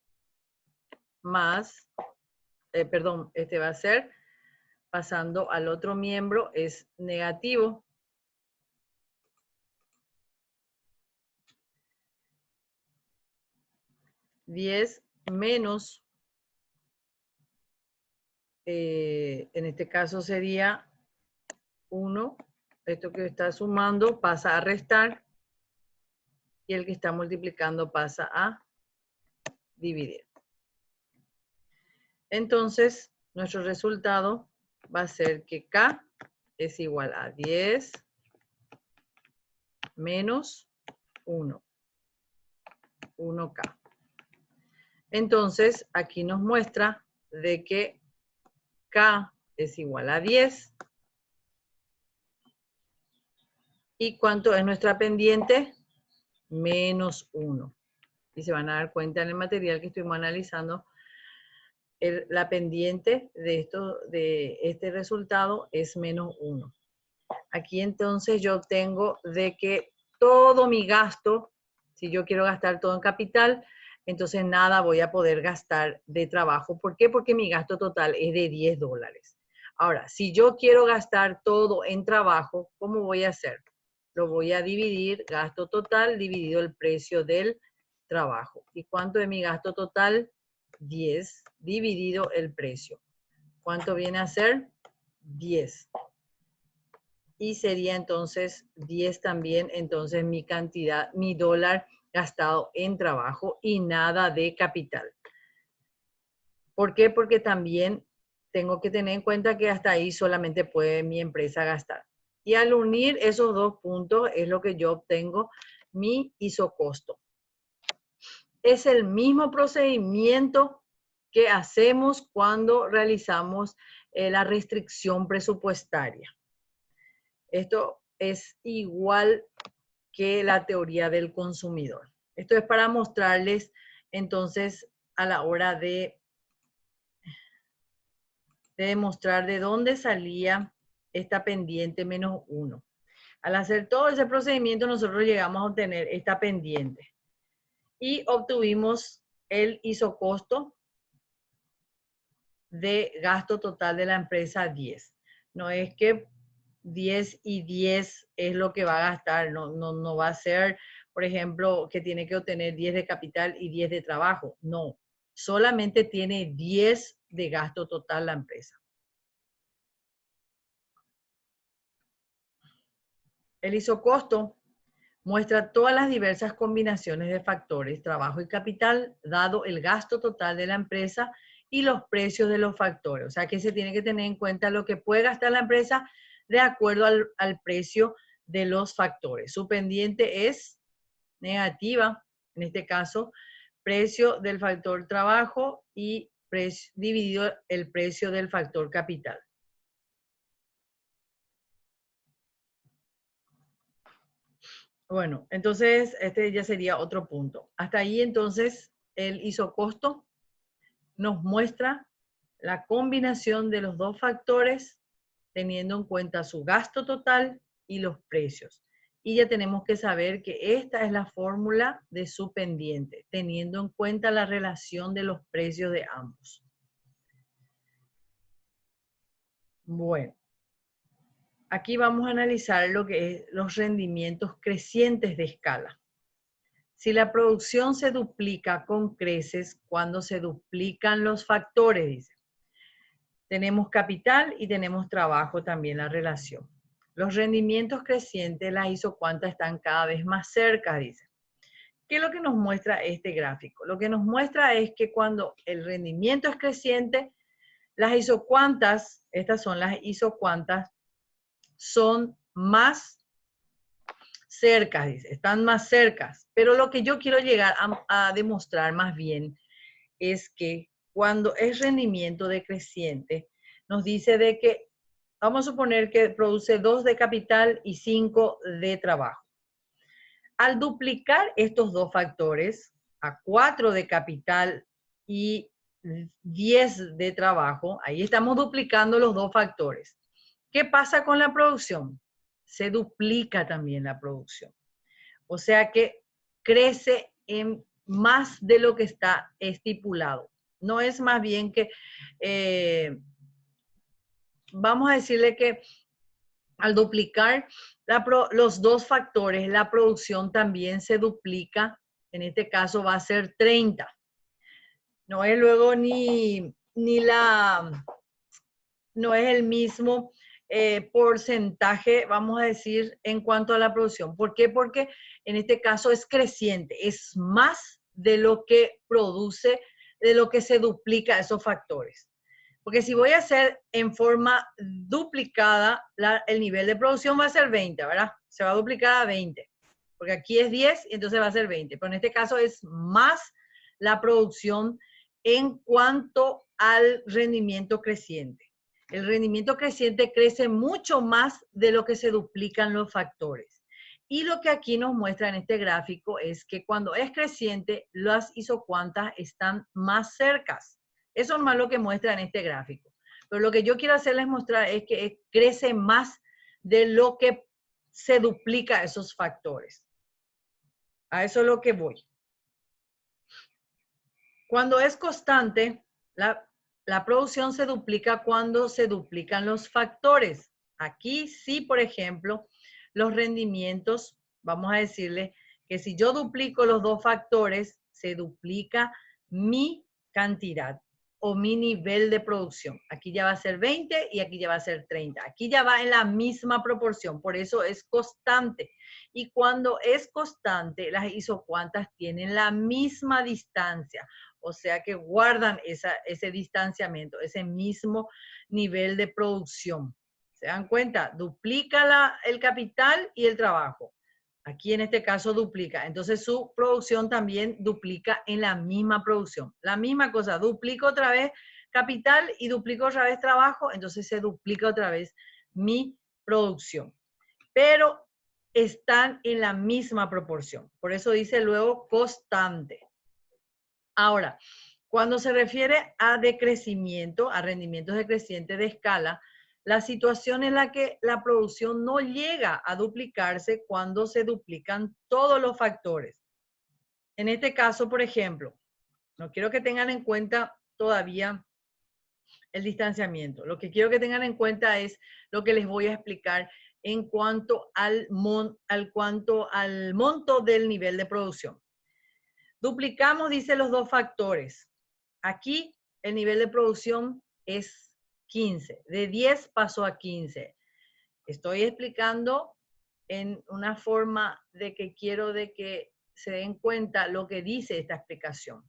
más, este va a ser, pasando al otro miembro, es negativo. $10 menos, en este caso sería 1, esto que está sumando pasa a restar, y el que está multiplicando pasa a dividir. Entonces, nuestro resultado va a ser que K es igual a 10 menos 1. 1K. Entonces, aquí nos muestra de que K es igual a 10. ¿Y cuánto es nuestra pendiente? Menos 1. Y se van a dar cuenta en el material que estuvimos analizando, la pendiente de este resultado es menos 1. Aquí entonces yo obtengo de que todo mi gasto, si yo quiero gastar todo en capital, entonces nada voy a poder gastar de trabajo. ¿Por qué? Porque mi gasto total es de $10. Ahora, si yo quiero gastar todo en trabajo, ¿cómo voy a hacer? Lo voy a dividir, gasto total dividido el precio del trabajo. ¿Y cuánto es mi gasto total? 10 dividido el precio. ¿Cuánto viene a ser? 10. Y sería entonces 10 también, entonces mi cantidad, mi dólar gastado en trabajo y nada de capital. ¿Por qué? Porque también tengo que tener en cuenta que hasta ahí solamente puede mi empresa gastar. Y al unir esos dos puntos es lo que yo obtengo mi isocosto. Es el mismo procedimiento que hacemos cuando realizamos la restricción presupuestaria. Esto es igual que la teoría del consumidor. Esto es para mostrarles entonces a la hora de demostrar de dónde salía esta pendiente menos 1. Al hacer todo ese procedimiento nosotros llegamos a obtener esta pendiente y obtuvimos el isocosto de gasto total de la empresa 10. No es que 10 y 10 es lo que va a gastar, no va a ser, por ejemplo, que tiene que obtener 10 de capital y 10 de trabajo. No, solamente tiene 10 de gasto total la empresa. El isocosto muestra todas las diversas combinaciones de factores, trabajo y capital, dado el gasto total de la empresa y los precios de los factores. O sea que se tiene que tener en cuenta lo que puede gastar la empresa de acuerdo al precio de los factores. Su pendiente es negativa, en este caso, precio del factor trabajo y dividido el precio del factor capital. Bueno, entonces este ya sería otro punto. Hasta ahí entonces el isocosto nos muestra la combinación de los dos factores teniendo en cuenta su gasto total y los precios. Y ya tenemos que saber que esta es la fórmula de su pendiente, teniendo en cuenta la relación de los precios de ambos. Bueno, aquí vamos a analizar lo que es los rendimientos crecientes de escala. Si la producción se duplica con creces cuando se duplican los factores, dice. Tenemos capital y tenemos trabajo también la relación. Los rendimientos crecientes, las isocuantas están cada vez más cerca, dice. ¿Qué es lo que nos muestra este gráfico? Lo que nos muestra es que cuando el rendimiento es creciente, las isocuantas, estas son las isocuantas, son más cercas, dice, están más cercas. Pero lo que yo quiero llegar a demostrar más bien es que cuando es rendimiento decreciente, nos dice de que, vamos a suponer que produce 2 de capital y 5 de trabajo. Al duplicar estos dos factores a 4 de capital y 10 de trabajo, ahí estamos duplicando los dos factores. ¿Qué pasa con la producción? Se duplica también la producción. O sea que crece en más de lo que está estipulado. No es más bien que, vamos a decirle que al duplicar los dos factores, la producción también se duplica. En este caso va a ser 30. No es luego no es el mismo porcentaje, vamos a decir, en cuanto a la producción. ¿Por qué? Porque en este caso es creciente, es más de lo que produce, de lo que se duplica esos factores. Porque si voy a hacer en forma duplicada, el nivel de producción va a ser 20, ¿verdad? Se va a duplicar a 20. Porque aquí es 10 y entonces va a ser 20. Pero en este caso es más la producción en cuanto al rendimiento creciente. El rendimiento creciente crece mucho más de lo que se duplican los factores. Y lo que aquí nos muestra en este gráfico es que cuando es creciente, las isocuantas están más cercas. Eso es más lo que muestra en este gráfico. Pero lo que yo quiero hacerles mostrar es que crece más de lo que se duplica esos factores. A eso es lo que voy. Cuando es constante, la producción se duplica cuando se duplican los factores. Aquí sí, por ejemplo, los rendimientos, vamos a decirle que si yo duplico los dos factores, se duplica mi cantidad o mi nivel de producción. Aquí ya va a ser 20 y aquí ya va a ser 30. Aquí ya va en la misma proporción, por eso es constante. Y cuando es constante, las isocuantas tienen la misma distancia, o sea que guardan ese distanciamiento, ese mismo nivel de producción. ¿Se dan cuenta? Duplica el capital y el trabajo. Aquí en este caso duplica. Entonces su producción también duplica en la misma producción. La misma cosa, duplico otra vez capital y duplico otra vez trabajo, entonces se duplica otra vez mi producción. Pero están en la misma proporción. Por eso dice luego constante. Ahora, cuando se refiere a decrecimiento, a rendimientos decrecientes de escala, la situación en la que la producción no llega a duplicarse cuando se duplican todos los factores. En este caso, por ejemplo, no quiero que tengan en cuenta todavía el distanciamiento. Lo que quiero que tengan en cuenta es lo que les voy a explicar en cuanto al monto del nivel de producción. Duplicamos, dice, los dos factores. Aquí el nivel de producción es 15. De 10 pasó a 15. Estoy explicando en una forma de que quiero de que se den cuenta lo que dice esta explicación.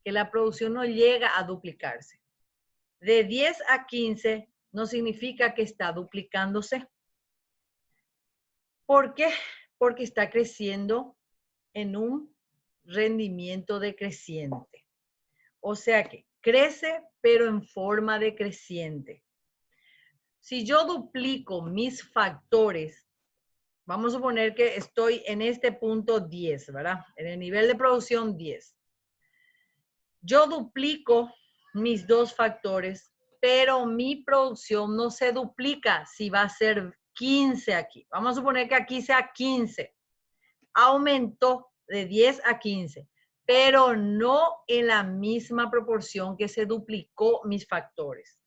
Que la producción no llega a duplicarse. De 10 a 15 no significa que está duplicándose. ¿Por qué? Porque está creciendo en un rendimiento decreciente. O sea que crece, pero en forma decreciente. Si yo duplico mis factores, vamos a suponer que estoy en este punto 10, ¿verdad? En el nivel de producción 10. Yo duplico mis dos factores, pero mi producción no se duplica si va a ser 15 aquí. Vamos a suponer que aquí sea 15. Aumentó de 10 a 15, pero no en la misma proporción que se duplicó mis factores.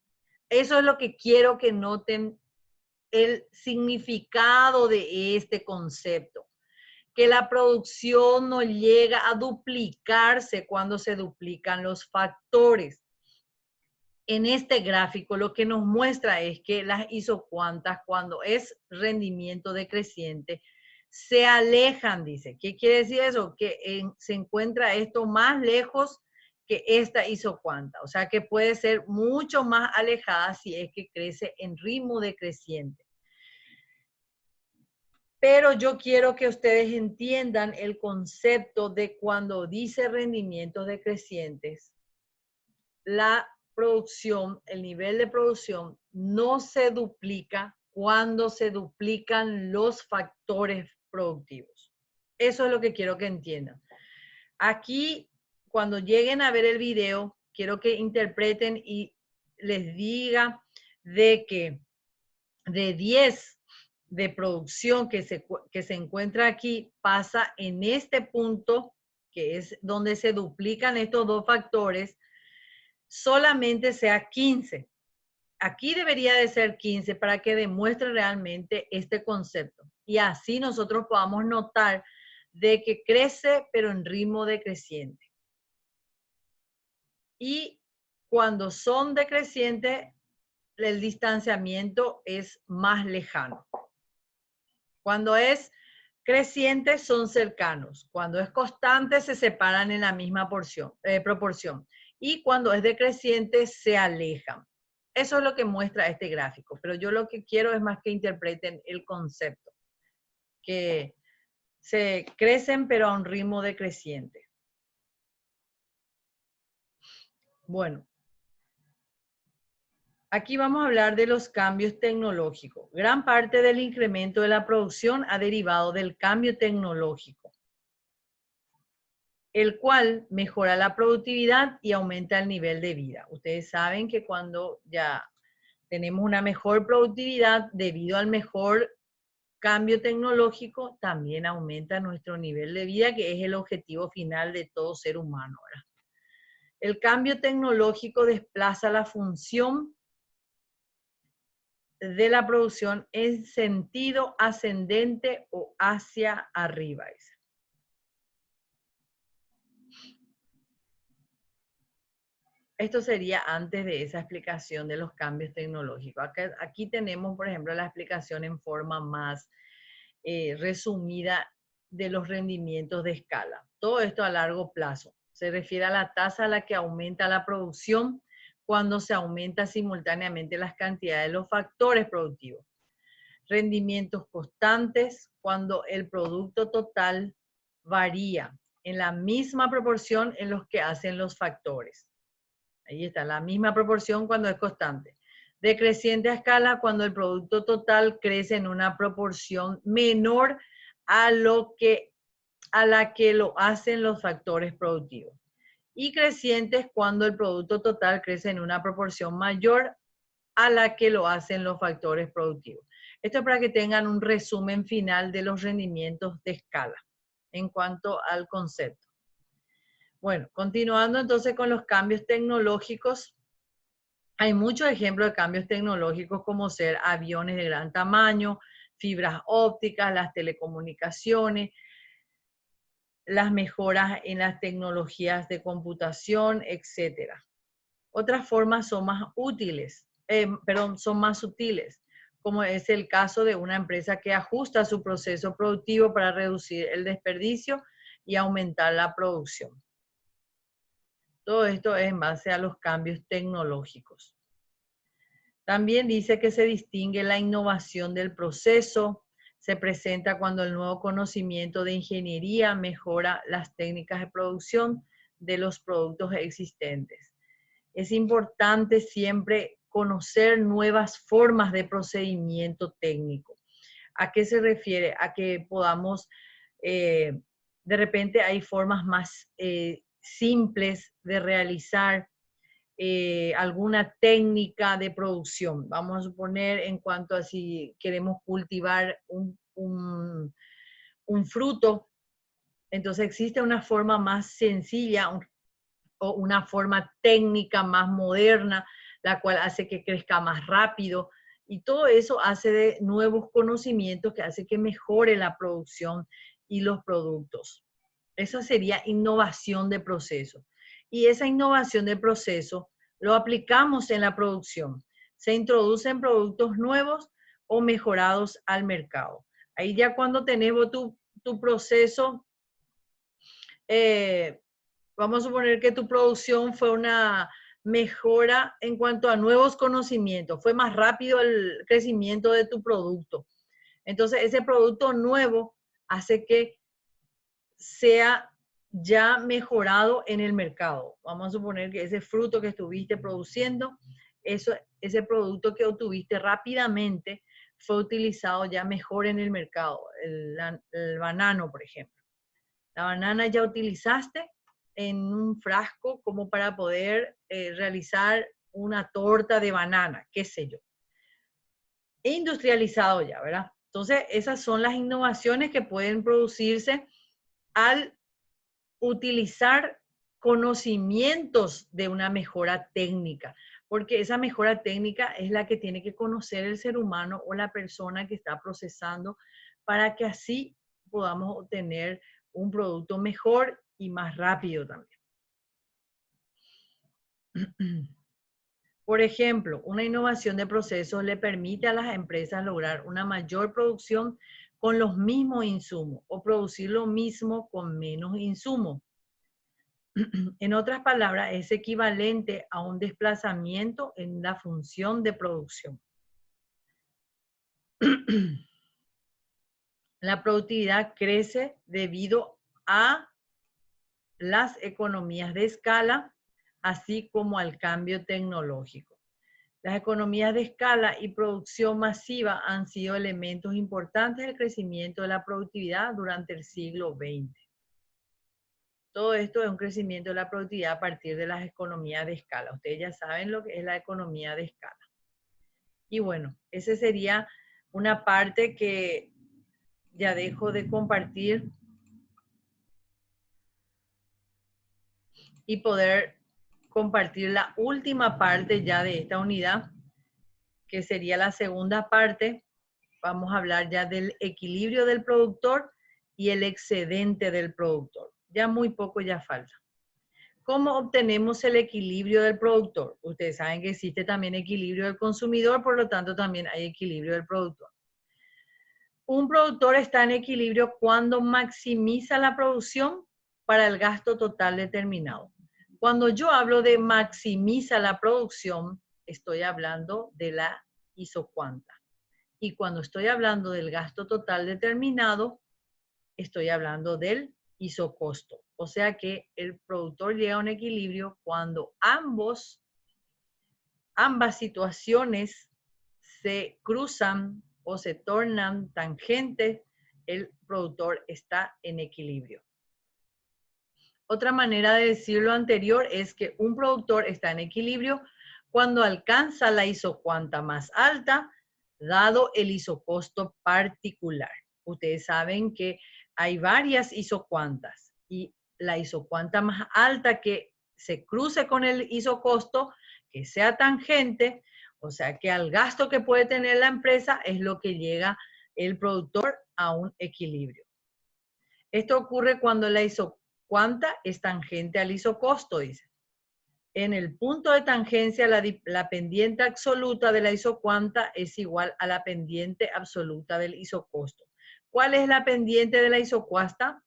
Eso es lo que quiero que noten, el significado de este concepto. Que la producción no llega a duplicarse cuando se duplican los factores. En este gráfico lo que nos muestra es que las isocuantas, cuando es rendimiento decreciente, se alejan, dice. ¿Qué quiere decir eso? Que se encuentra esto más lejos que esta isocuanta. O sea que puede ser mucho más alejada si es que crece en ritmo decreciente. Pero yo quiero que ustedes entiendan el concepto de cuando dice rendimientos decrecientes, la producción, el nivel de producción no se duplica cuando se duplican los factores productivos. Eso es lo que quiero que entiendan. Aquí, cuando lleguen a ver el video, quiero que interpreten y les diga de que de 10 de producción que se encuentra aquí pasa en este punto, que es donde se duplican estos dos factores, solamente sea 15. Aquí debería de ser 15 para que demuestre realmente este concepto. Y así nosotros podamos notar de que crece, pero en ritmo decreciente. Y cuando son decrecientes, el distanciamiento es más lejano. Cuando es Crecientes son cercanos. Cuando es constante se separan en la misma proporción. Y cuando es decreciente se alejan. Eso es lo que muestra este gráfico. Pero yo lo que quiero es más que interpreten el concepto. Que se crecen pero a un ritmo decreciente. Bueno. Aquí vamos a hablar de los cambios tecnológicos. Gran parte del incremento de la producción ha derivado del cambio tecnológico, el cual mejora la productividad y aumenta el nivel de vida. Ustedes saben que cuando ya tenemos una mejor productividad debido al mejor cambio tecnológico, también aumenta nuestro nivel de vida, que es el objetivo final de todo ser humano, ¿verdad? El cambio tecnológico desplaza la función de la producción en sentido ascendente o hacia arriba. Esto sería antes de esa explicación de los cambios tecnológicos. Aquí tenemos, por ejemplo, la explicación en forma más resumida de los rendimientos de escala. Todo esto a largo plazo. Se refiere a la tasa a la que aumenta la producción cuando se aumenta simultáneamente las cantidades de los factores productivos. Rendimientos constantes cuando el producto total varía en la misma proporción en los que hacen los factores. Ahí está, la misma proporción cuando es constante. Decreciente a escala cuando el producto total crece en una proporción menor a la que lo hacen los factores productivos. Y crecientes cuando el producto total crece en una proporción mayor a la que lo hacen los factores productivos. Esto es para que tengan un resumen final de los rendimientos de escala en cuanto al concepto. Bueno, continuando entonces con los cambios tecnológicos, hay muchos ejemplos de cambios tecnológicos como ser aviones de gran tamaño, fibras ópticas, las telecomunicaciones, las mejoras en las tecnologías de computación, etc. Otras formas son más útiles, son más sutiles, como es el caso de una empresa que ajusta su proceso productivo para reducir el desperdicio y aumentar la producción. Todo esto es en base a los cambios tecnológicos. También dice que se distingue la innovación del proceso, se presenta cuando el nuevo conocimiento de ingeniería mejora las técnicas de producción de los productos existentes. Es importante siempre conocer nuevas formas de procedimiento técnico. ¿A qué se refiere? A que podamos, de repente hay formas más simples de realizar alguna técnica de producción. Vamos a suponer en cuanto a si queremos cultivar un fruto, entonces existe una forma más sencilla o una forma técnica más moderna, la cual hace que crezca más rápido. Y todo eso hace de nuevos conocimientos que hace que mejore la producción y los productos. Esa sería innovación de proceso. Y esa innovación de proceso lo aplicamos en la producción. Se introducen productos nuevos o mejorados al mercado. Ahí ya cuando tenemos tu proceso, vamos a suponer que tu producción fue una mejora en cuanto a nuevos conocimientos, fue más rápido el crecimiento de tu producto. Entonces, ese producto nuevo hace que sea ya mejorado en el mercado. Vamos a suponer que ese fruto que estuviste produciendo, ese producto que obtuviste rápidamente fue utilizado ya mejor en el mercado. El banano, por ejemplo. La banana ya utilizaste en un frasco como para poder realizar una torta de banana, qué sé yo. Industrializado ya, ¿verdad? Entonces, esas son las innovaciones que pueden producirse al utilizar conocimientos de una mejora técnica, porque esa mejora técnica es la que tiene que conocer el ser humano o la persona que está procesando para que así podamos obtener un producto mejor y más rápido también. Por ejemplo, una innovación de procesos le permite a las empresas lograr una mayor producción con los mismos insumos o producir lo mismo con menos insumos. En otras palabras, es equivalente a un desplazamiento en la función de producción. La productividad crece debido a las economías de escala, así como al cambio tecnológico. Las economías de escala y producción masiva han sido elementos importantes del crecimiento de la productividad durante el siglo XX. Todo esto es un crecimiento de la productividad a partir de las economías de escala. Ustedes ya saben lo que es la economía de escala. Y bueno, esa sería una parte que ya dejo de compartir y poder compartir la última parte ya de esta unidad, que sería la segunda parte. Vamos a hablar ya del equilibrio del productor y el excedente del productor. Ya muy poco ya falta. ¿Cómo obtenemos el equilibrio del productor? Ustedes saben que existe también equilibrio del consumidor, por lo tanto también hay equilibrio del productor. Un productor está en equilibrio cuando maximiza la producción para el gasto total determinado. Cuando yo hablo de maximiza la producción, estoy hablando de la isocuanta. Y cuando estoy hablando del gasto total determinado, estoy hablando del isocosto. O sea que el productor llega a un equilibrio cuando ambas situaciones se cruzan o se tornan tangentes, el productor está en equilibrio. Otra manera de decir lo anterior es que un productor está en equilibrio cuando alcanza la isocuanta más alta, dado el isocosto particular. Ustedes saben que hay varias isocuantas y la isocuanta más alta que se cruce con el isocosto, que sea tangente, o sea que al gasto que puede tener la empresa es lo que llega el productor a un equilibrio. Esto ocurre cuando la isocuanta es tangente al isocosto, dice. En el punto de tangencia, la pendiente absoluta de la isocuanta es igual a la pendiente absoluta del isocosto. ¿Cuál es la pendiente de la isocuanta?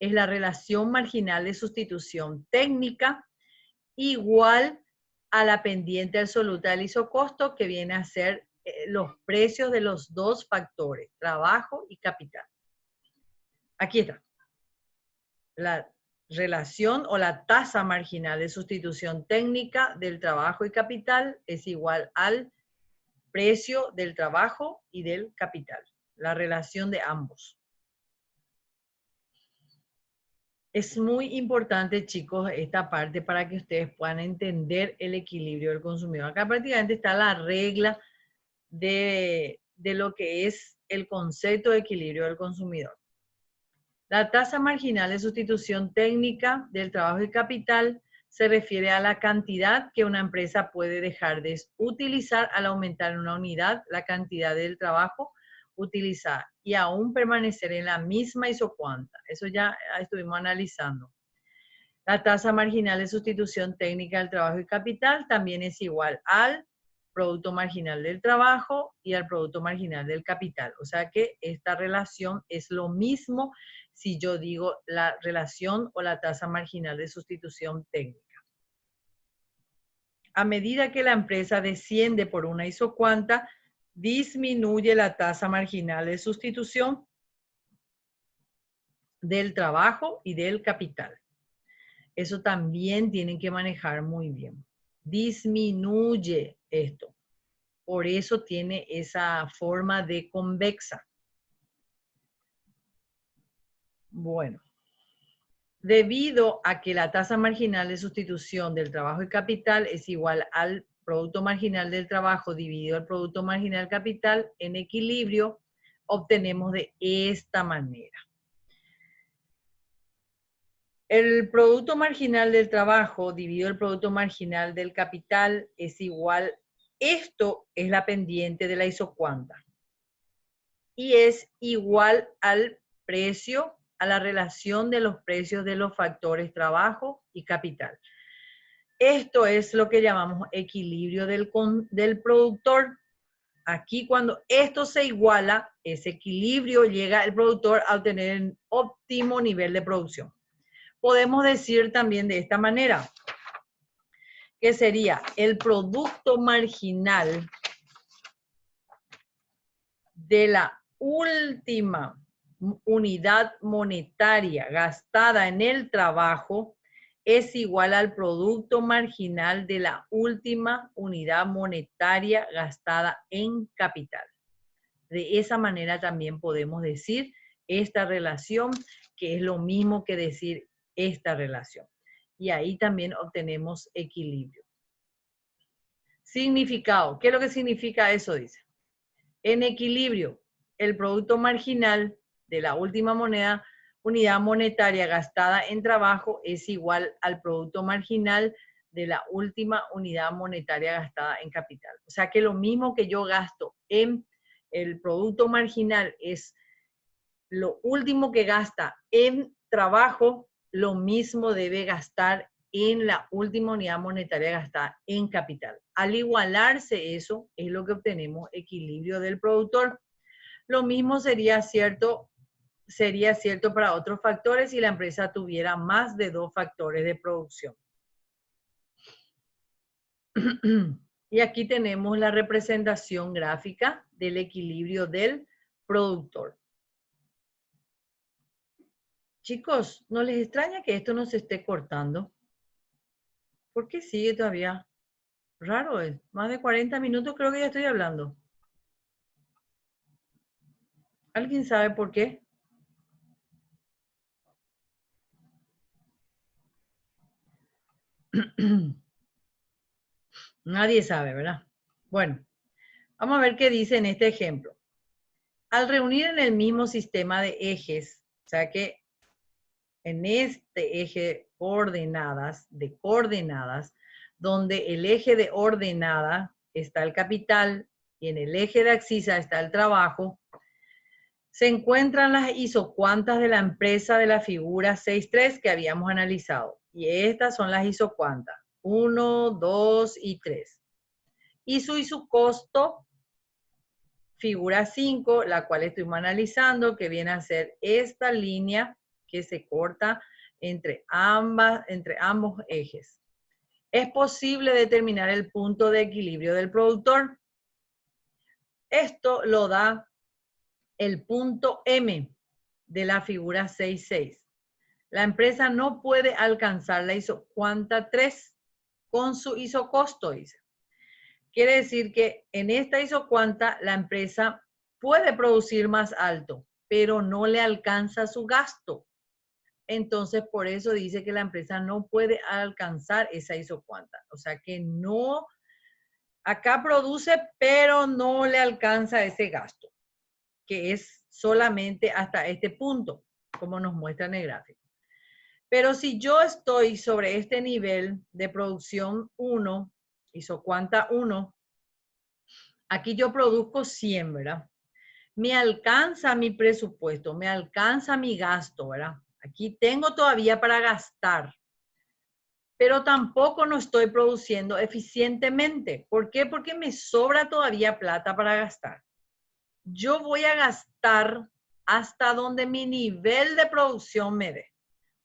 Es la relación marginal de sustitución técnica igual a la pendiente absoluta del isocosto, que viene a ser los precios de los dos factores, trabajo y capital. Aquí está. La relación o la tasa marginal de sustitución técnica del trabajo y capital es igual al precio del trabajo y del capital. La relación de ambos. Es muy importante, chicos, esta parte para que ustedes puedan entender el equilibrio del consumidor. Acá prácticamente está la regla de lo que es el concepto de equilibrio del consumidor. La tasa marginal de sustitución técnica del trabajo y capital se refiere a la cantidad que una empresa puede dejar de utilizar al aumentar en una unidad la cantidad del trabajo utilizada y aún permanecer en la misma isocuanta. Eso ya estuvimos analizando. La tasa marginal de sustitución técnica del trabajo y capital también es igual al producto marginal del trabajo y al producto marginal del capital. O sea que esta relación es lo mismo si yo digo la relación o la tasa marginal de sustitución técnica. A medida que la empresa desciende por una isocuanta, disminuye la tasa marginal de sustitución del trabajo y del capital. Eso también tienen que manejar muy bien. Disminuye esto. Por eso tiene esa forma de convexa. Bueno, debido a que la tasa marginal de sustitución del trabajo y capital es igual al producto marginal del trabajo dividido el producto marginal capital en equilibrio, obtenemos de esta manera. El producto marginal del trabajo dividido el producto marginal del capital es igual, esto es la pendiente de la isocuanta, y es igual al precio, a la relación de los precios de los factores trabajo y capital. Esto es lo que llamamos equilibrio del productor. Aquí cuando esto se iguala, ese equilibrio, llega el productor a obtener el óptimo nivel de producción. Podemos decir también de esta manera, que sería el producto marginal de la última unidad monetaria gastada en el trabajo es igual al producto marginal de la última unidad monetaria gastada en capital. De esa manera también podemos decir esta relación, que es lo mismo que decir esta relación. Y ahí también obtenemos equilibrio. Significado. ¿Qué es lo que significa eso? Dice. En equilibrio, el producto marginal de la última unidad monetaria gastada en trabajo es igual al producto marginal de la última unidad monetaria gastada en capital. O sea que lo mismo que yo gasto en el producto marginal es lo último que gasta en trabajo, lo mismo debe gastar en la última unidad monetaria gastada en capital. Al igualarse eso, es lo que obtenemos equilibrio del productor. Lo mismo sería cierto para otros factores si la empresa tuviera más de 2 factores de producción. Y aquí tenemos la representación gráfica del equilibrio del productor. Chicos, ¿no les extraña que esto no se esté cortando? ¿Por qué sigue todavía? Raro es. Más de 40 minutos creo que ya estoy hablando. ¿Alguien sabe por qué? Nadie sabe, ¿verdad? Bueno, vamos a ver qué dice en este ejemplo. Al reunir en el mismo sistema de ejes, o sea que en este eje de coordenadas, donde el eje de ordenada está el capital y en el eje de abscisa está el trabajo, se encuentran las isocuantas de la empresa de la figura 6.3 que habíamos analizado. Y estas son las isocuantas, 1, 2 y 3. Y su isocosto, figura 5, la cual estuvimos analizando, que viene a ser esta línea que se corta entre ambos ejes. ¿Es posible determinar el punto de equilibrio del productor? Esto lo da el punto M de la figura 6.6. La empresa no puede alcanzar la isocuanta 3 con su isocosto, dice. Quiere decir que en esta isocuanta la empresa puede producir más alto, pero no le alcanza su gasto. Entonces, por eso dice que la empresa no puede alcanzar esa isocuanta. O sea que no, acá produce, pero no le alcanza ese gasto, que es solamente hasta este punto, como nos muestra en el gráfico. Pero si yo estoy sobre este nivel de producción 1, isocuanta 1, aquí yo produzco 100, ¿verdad? Me alcanza mi presupuesto, me alcanza mi gasto, ¿verdad? Aquí tengo todavía para gastar, pero tampoco no estoy produciendo eficientemente. ¿Por qué? Porque me sobra todavía plata para gastar. Yo voy a gastar hasta donde mi nivel de producción me dé.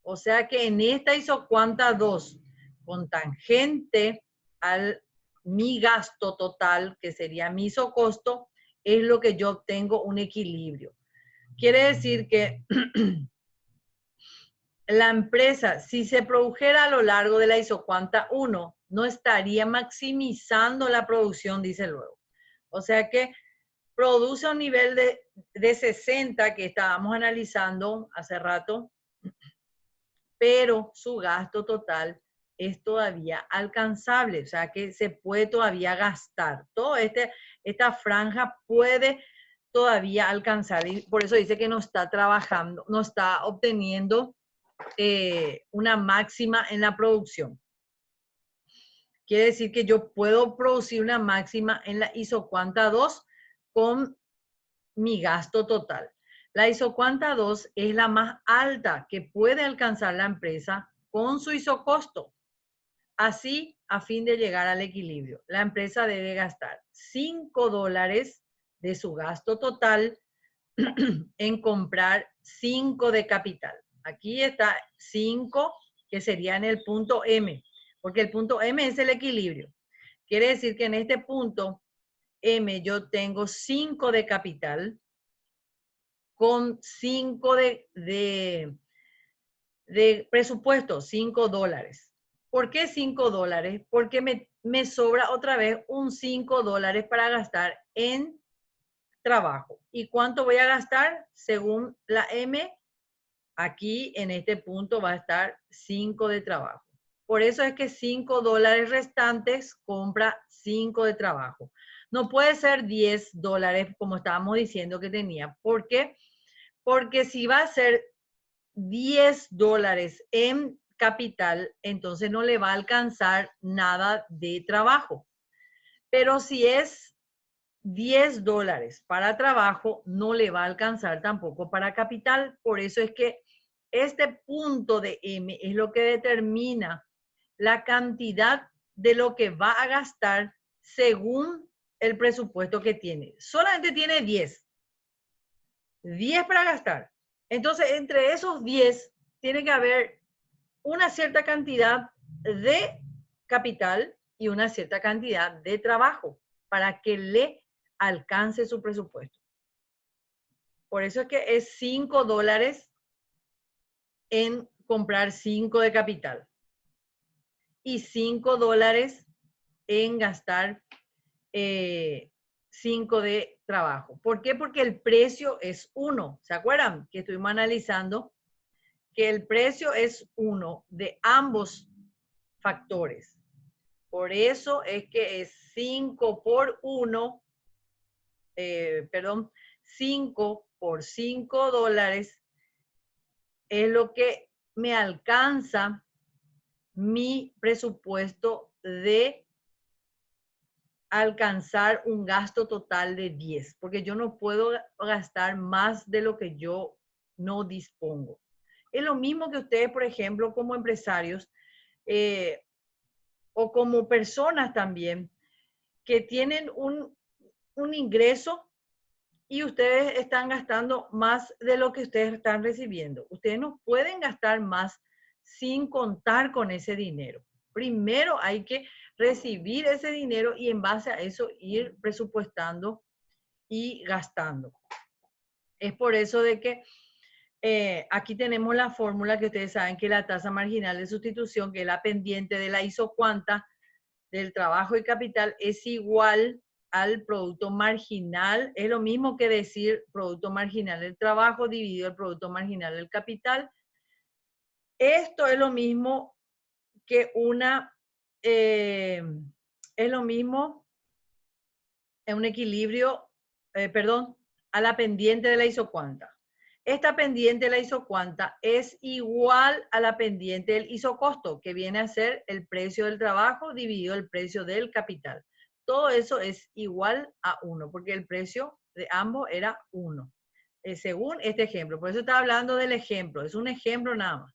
O sea que en esta isocuanta 2, con tangente al mi gasto total, que sería mi isocosto, es lo que yo obtengo un equilibrio. Quiere decir que la empresa, si se produjera a lo largo de la isocuanta 1, no estaría maximizando la producción, dice luego. O sea que produce un nivel de 60 que estábamos analizando hace rato, pero su gasto total es todavía alcanzable, o sea que se puede todavía gastar. Todo esta franja puede todavía alcanzar, y por eso dice que no está trabajando, no está obteniendo una máxima en la producción. Quiere decir que yo puedo producir una máxima en la isocuanta 2 con mi gasto total. La isocuanta 2 es la más alta que puede alcanzar la empresa con su isocosto. Así, a fin de llegar al equilibrio, la empresa debe gastar $5 de su gasto total en comprar 5 de capital. Aquí está 5, que sería en el punto M, porque el punto M es el equilibrio. Quiere decir que en este punto M yo tengo 5 de capital con 5 de presupuesto, $5. ¿Por qué $5? Porque me sobra otra vez un $5 para gastar en trabajo. ¿Y cuánto voy a gastar? Según la M, aquí en este punto va a estar 5 de trabajo. Por eso es que $5 restantes compra 5 de trabajo. No puede ser $10 como estábamos diciendo que tenía. ¿Por qué? Porque si va a ser $10 en capital, entonces no le va a alcanzar nada de trabajo. Pero si es $10 para trabajo, no le va a alcanzar tampoco para capital. Por eso es que este punto de M es lo que determina la cantidad de lo que va a gastar según el presupuesto que tiene. Solamente tiene 10 para gastar. Entonces, entre esos 10, tiene que haber una cierta cantidad de capital y una cierta cantidad de trabajo para que le alcance su presupuesto. Por eso es que es $5 en comprar 5 de capital y $5 en gastar 5 de trabajo. ¿Por qué? Porque el precio es 1. ¿Se acuerdan que estuvimos analizando que el precio es 1 de ambos factores? Por eso es que es 5 por 1, 5 por $5 es lo que me alcanza mi presupuesto de alcanzar un gasto total de 10, porque yo no puedo gastar más de lo que yo no dispongo. Es lo mismo que ustedes, por ejemplo, como empresarios o como personas también, que tienen un ingreso y ustedes están gastando más de lo que ustedes están recibiendo. Ustedes no pueden gastar más sin contar con ese dinero. Primero hay que recibir ese dinero y en base a eso ir presupuestando y gastando. Es por eso de que aquí tenemos la fórmula que ustedes saben que la tasa marginal de sustitución, que es la pendiente de la isocuanta del trabajo y capital, es igual al producto marginal. Es lo mismo que decir producto marginal del trabajo dividido el producto marginal del capital. Esto es lo mismo que es lo mismo en un equilibrio, a la pendiente de la isocuanta. Esta pendiente de la isocuanta es igual a la pendiente del isocosto, que viene a ser el precio del trabajo dividido el precio del capital. Todo eso es igual a 1, porque el precio de ambos era 1, según este ejemplo. Por eso estaba hablando del ejemplo, es un ejemplo nada más.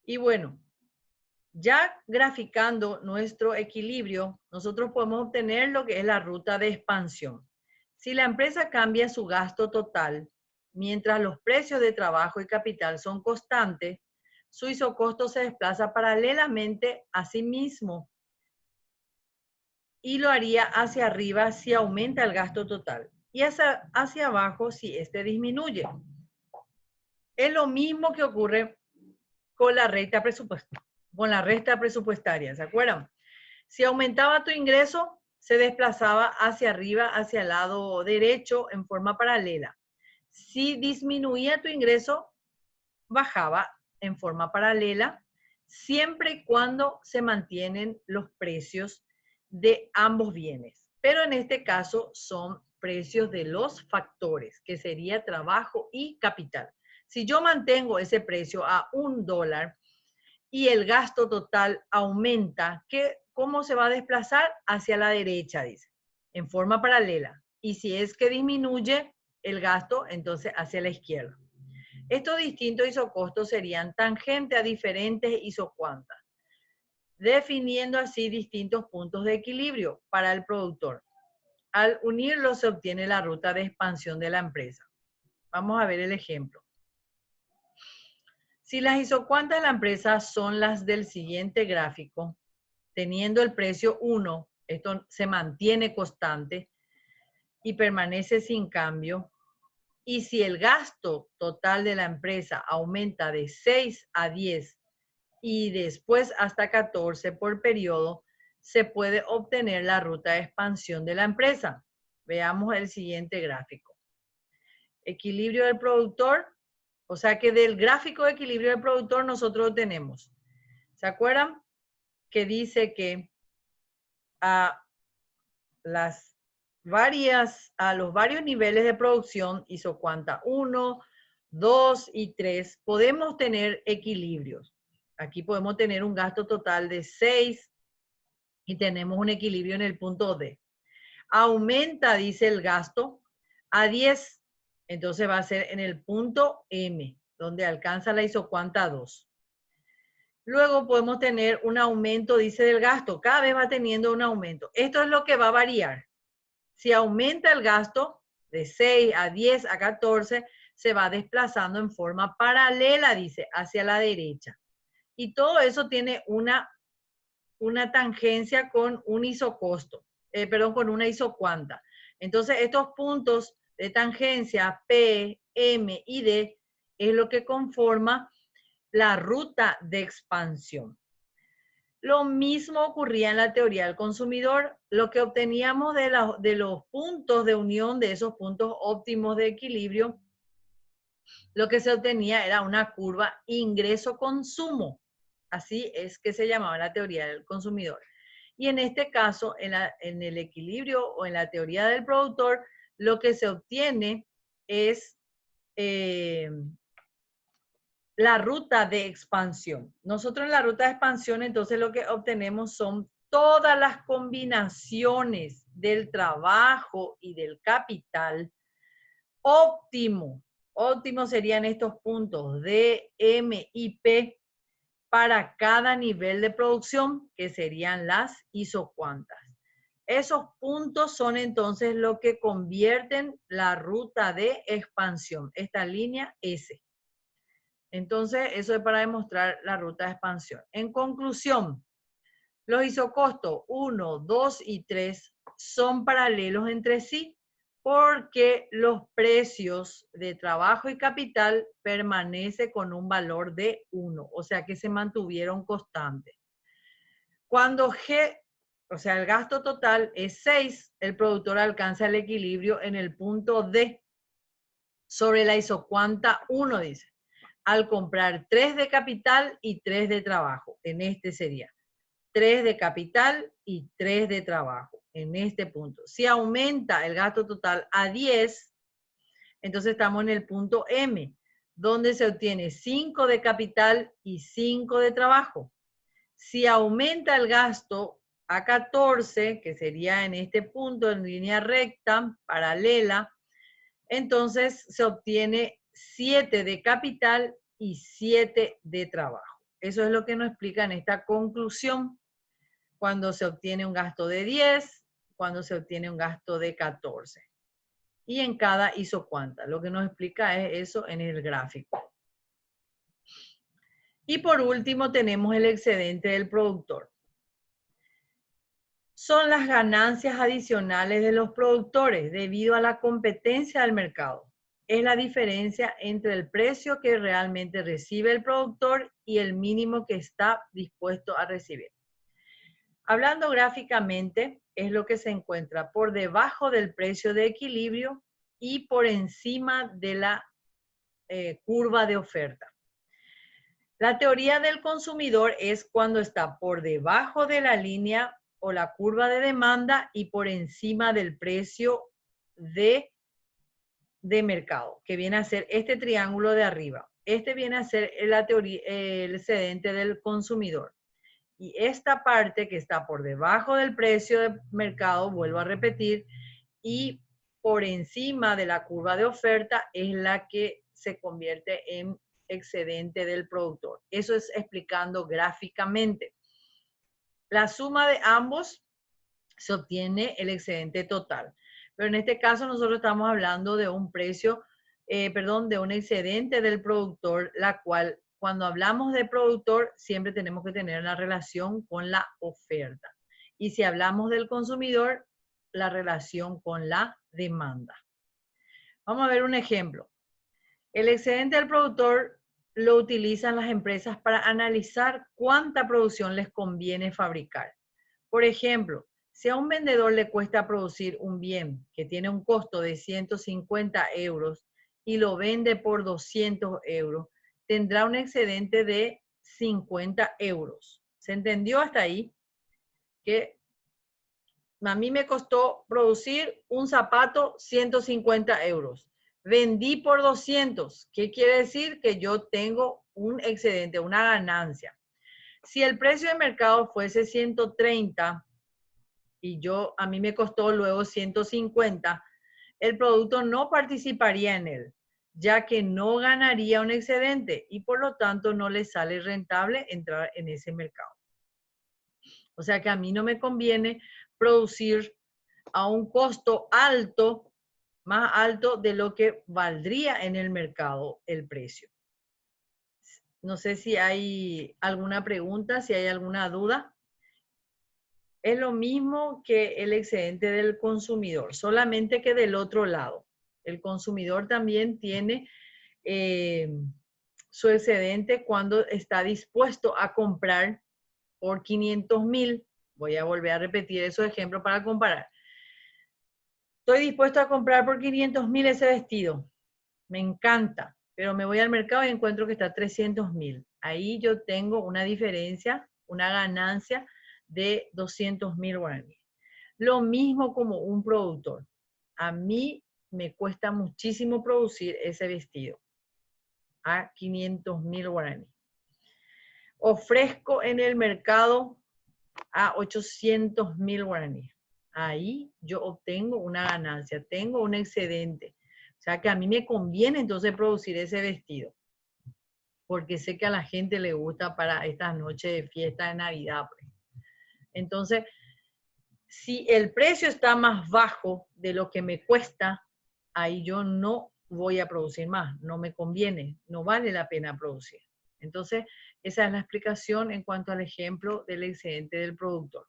Y bueno, ya graficando nuestro equilibrio, nosotros podemos obtener lo que es la ruta de expansión. Si la empresa cambia su gasto total, mientras los precios de trabajo y capital son constantes, su isocosto se desplaza paralelamente a sí mismo y lo haría hacia arriba si aumenta el gasto total y hacia abajo si este disminuye. Es lo mismo que ocurre con la recta presupuestaria, ¿se acuerdan? Si aumentaba tu ingreso, se desplazaba hacia arriba, hacia el lado derecho en forma paralela. Si disminuía tu ingreso, bajaba en forma paralela, siempre y cuando se mantienen los precios de ambos bienes. Pero en este caso son precios de los factores, que sería trabajo y capital. Si yo mantengo ese precio a $1 y el gasto total aumenta, ¿cómo se va a desplazar? Hacia la derecha, dice, en forma paralela. Y si es que disminuye el gasto, entonces hacia la izquierda. Estos distintos isocostos serían tangentes a diferentes isocuantas, definiendo así distintos puntos de equilibrio para el productor. Al unirlos se obtiene la ruta de expansión de la empresa. Vamos a ver el ejemplo. Si las isocuantas de la empresa son las del siguiente gráfico, teniendo el precio 1, esto se mantiene constante y permanece sin cambio, y si el gasto total de la empresa aumenta de 6 a 10 y después hasta 14 por periodo, se puede obtener la ruta de expansión de la empresa. Veamos el siguiente gráfico. Equilibrio del productor, o sea que del gráfico de equilibrio del productor nosotros lo tenemos. ¿Se acuerdan? Que dice que a los varios niveles de producción, isocuanta 1, 2 y 3, podemos tener equilibrios. Aquí podemos tener un gasto total de 6 y tenemos un equilibrio en el punto D. Aumenta, dice el gasto, a 10, entonces va a ser en el punto M, donde alcanza la isocuanta 2. Luego podemos tener un aumento, dice, del gasto. Cada vez va teniendo un aumento. Esto es lo que va a variar. Si aumenta el gasto de 6 a 10 a 14, se va desplazando en forma paralela, dice, hacia la derecha. Y todo eso tiene una tangencia con un isocosto, con una isocuanta. Entonces, estos puntos de tangencia P, M y D es lo que conforma la ruta de expansión. Lo mismo ocurría en la teoría del consumidor. Lo que obteníamos de los puntos de unión, de esos puntos óptimos de equilibrio, lo que se obtenía era una curva ingreso-consumo. Así es que se llamaba la teoría del consumidor. Y en este caso, en el equilibrio o en la teoría del productor, lo que se obtiene es la ruta de expansión. Nosotros en la ruta de expansión, entonces lo que obtenemos son todas las combinaciones del trabajo y del capital óptimo. Óptimo serían estos puntos D, M y P para cada nivel de producción, que serían las isocuantas. Esos puntos son entonces lo que convierten la ruta de expansión, esta línea S. Entonces, eso es para demostrar la ruta de expansión. En conclusión, los isocostos 1, 2 y 3 son paralelos entre sí porque los precios de trabajo y capital permanecen con un valor de 1, o sea que se mantuvieron constantes. Cuando G, o sea, el gasto total es 6, el productor alcanza el equilibrio en el punto D sobre la isocuanta 1, dice, al comprar 3 de capital y 3 de trabajo. En este sería 3 de capital y 3 de trabajo, en este punto. Si aumenta el gasto total a 10, entonces estamos en el punto M, donde se obtiene 5 de capital y 5 de trabajo. Si aumenta el gasto a 14, que sería en este punto en línea recta, paralela, entonces se obtiene 7 de capital y 7 de trabajo. Eso es lo que nos explica en esta conclusión, cuando se obtiene un gasto de 10, cuando se obtiene un gasto de 14. Y en cada isocuanta. Lo que nos explica es eso en el gráfico. Y por último tenemos el excedente del productor. Son las ganancias adicionales de los productores debido a la competencia del mercado. Es la diferencia entre el precio que realmente recibe el productor y el mínimo que está dispuesto a recibir. Hablando gráficamente, es lo que se encuentra por debajo del precio de equilibrio y por encima de la curva de oferta. La teoría del consumidor es cuando está por debajo de la línea o la curva de demanda y por encima del precio de mercado, que viene a ser este triángulo de arriba. Este viene a ser la teoría, el excedente del consumidor. Y esta parte que está por debajo del precio de mercado, vuelvo a repetir, y por encima de la curva de oferta es la que se convierte en excedente del productor. Eso es explicando gráficamente. La suma de ambos se obtiene el excedente total. Pero en este caso nosotros estamos hablando de un precio, de un excedente del productor, la cual cuando hablamos de productor siempre tenemos que tener una relación con la oferta. Y si hablamos del consumidor, la relación con la demanda. Vamos a ver un ejemplo. El excedente del productor lo utilizan las empresas para analizar cuánta producción les conviene fabricar. Por ejemplo, si a un vendedor le cuesta producir un bien que tiene un costo de 150 euros y lo vende por 200 euros, tendrá un excedente de 50 euros. ¿Se entendió hasta ahí? Que a mí me costó producir un zapato 150 euros. Vendí por 200. ¿Qué quiere decir? Que yo tengo un excedente, una ganancia. Si el precio de mercado fuese 130 y a mí me costó luego 150, el producto no participaría en él, ya que no ganaría un excedente y por lo tanto no le sale rentable entrar en ese mercado. O sea que a mí no me conviene producir a un costo alto, más alto de lo que valdría en el mercado el precio. No sé si hay alguna pregunta, si hay alguna duda. Es lo mismo que el excedente del consumidor, solamente que del otro lado. El consumidor también tiene su excedente cuando está dispuesto a comprar por 500.000. Voy a volver a repetir esos ejemplos para comparar. Estoy dispuesto a comprar por 500.000 ese vestido. Me encanta, pero me voy al mercado y encuentro que está a 300.000. Ahí yo tengo una diferencia, una ganancia de 200.000 guaraníes. Lo mismo como un productor. A mí me cuesta muchísimo producir ese vestido a 500.000 guaraníes. Ofrezco en el mercado a 800.000 guaraníes. Ahí yo obtengo una ganancia, tengo un excedente. O sea que a mí me conviene entonces producir ese vestido, porque sé que a la gente le gusta para estas noches de fiesta de Navidad. Entonces, si el precio está más bajo de lo que me cuesta, ahí yo no voy a producir más, no me conviene, no vale la pena producir. Entonces, esa es la explicación en cuanto al ejemplo del excedente del productor.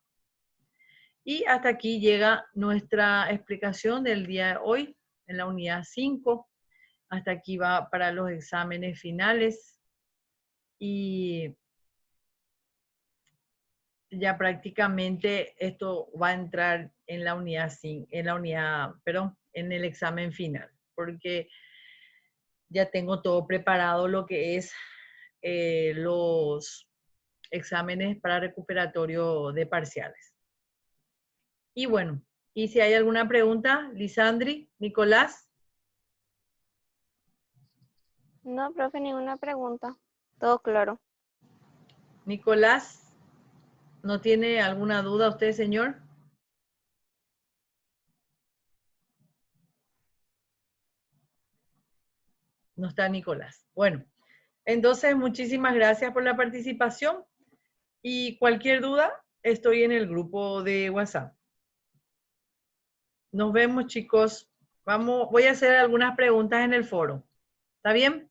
Y hasta aquí llega nuestra explicación del día de hoy en la unidad 5. Hasta aquí va para los exámenes finales. Y ya prácticamente esto va a entrar en la unidad 5, en el examen final, porque ya tengo todo preparado lo que es los exámenes para recuperatorio de parciales. Y bueno, y si hay alguna pregunta, Lisandri, Nicolás. No, profe, ninguna pregunta. Todo claro. Nicolás, ¿no tiene alguna duda usted, señor? No está Nicolás. Bueno, entonces muchísimas gracias por la participación y cualquier duda, estoy en el grupo de WhatsApp. Nos vemos, chicos. Voy a hacer algunas preguntas en el foro. ¿Está bien?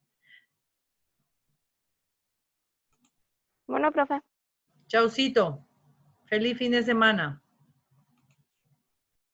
Bueno, profe. Chaucito. Feliz fin de semana.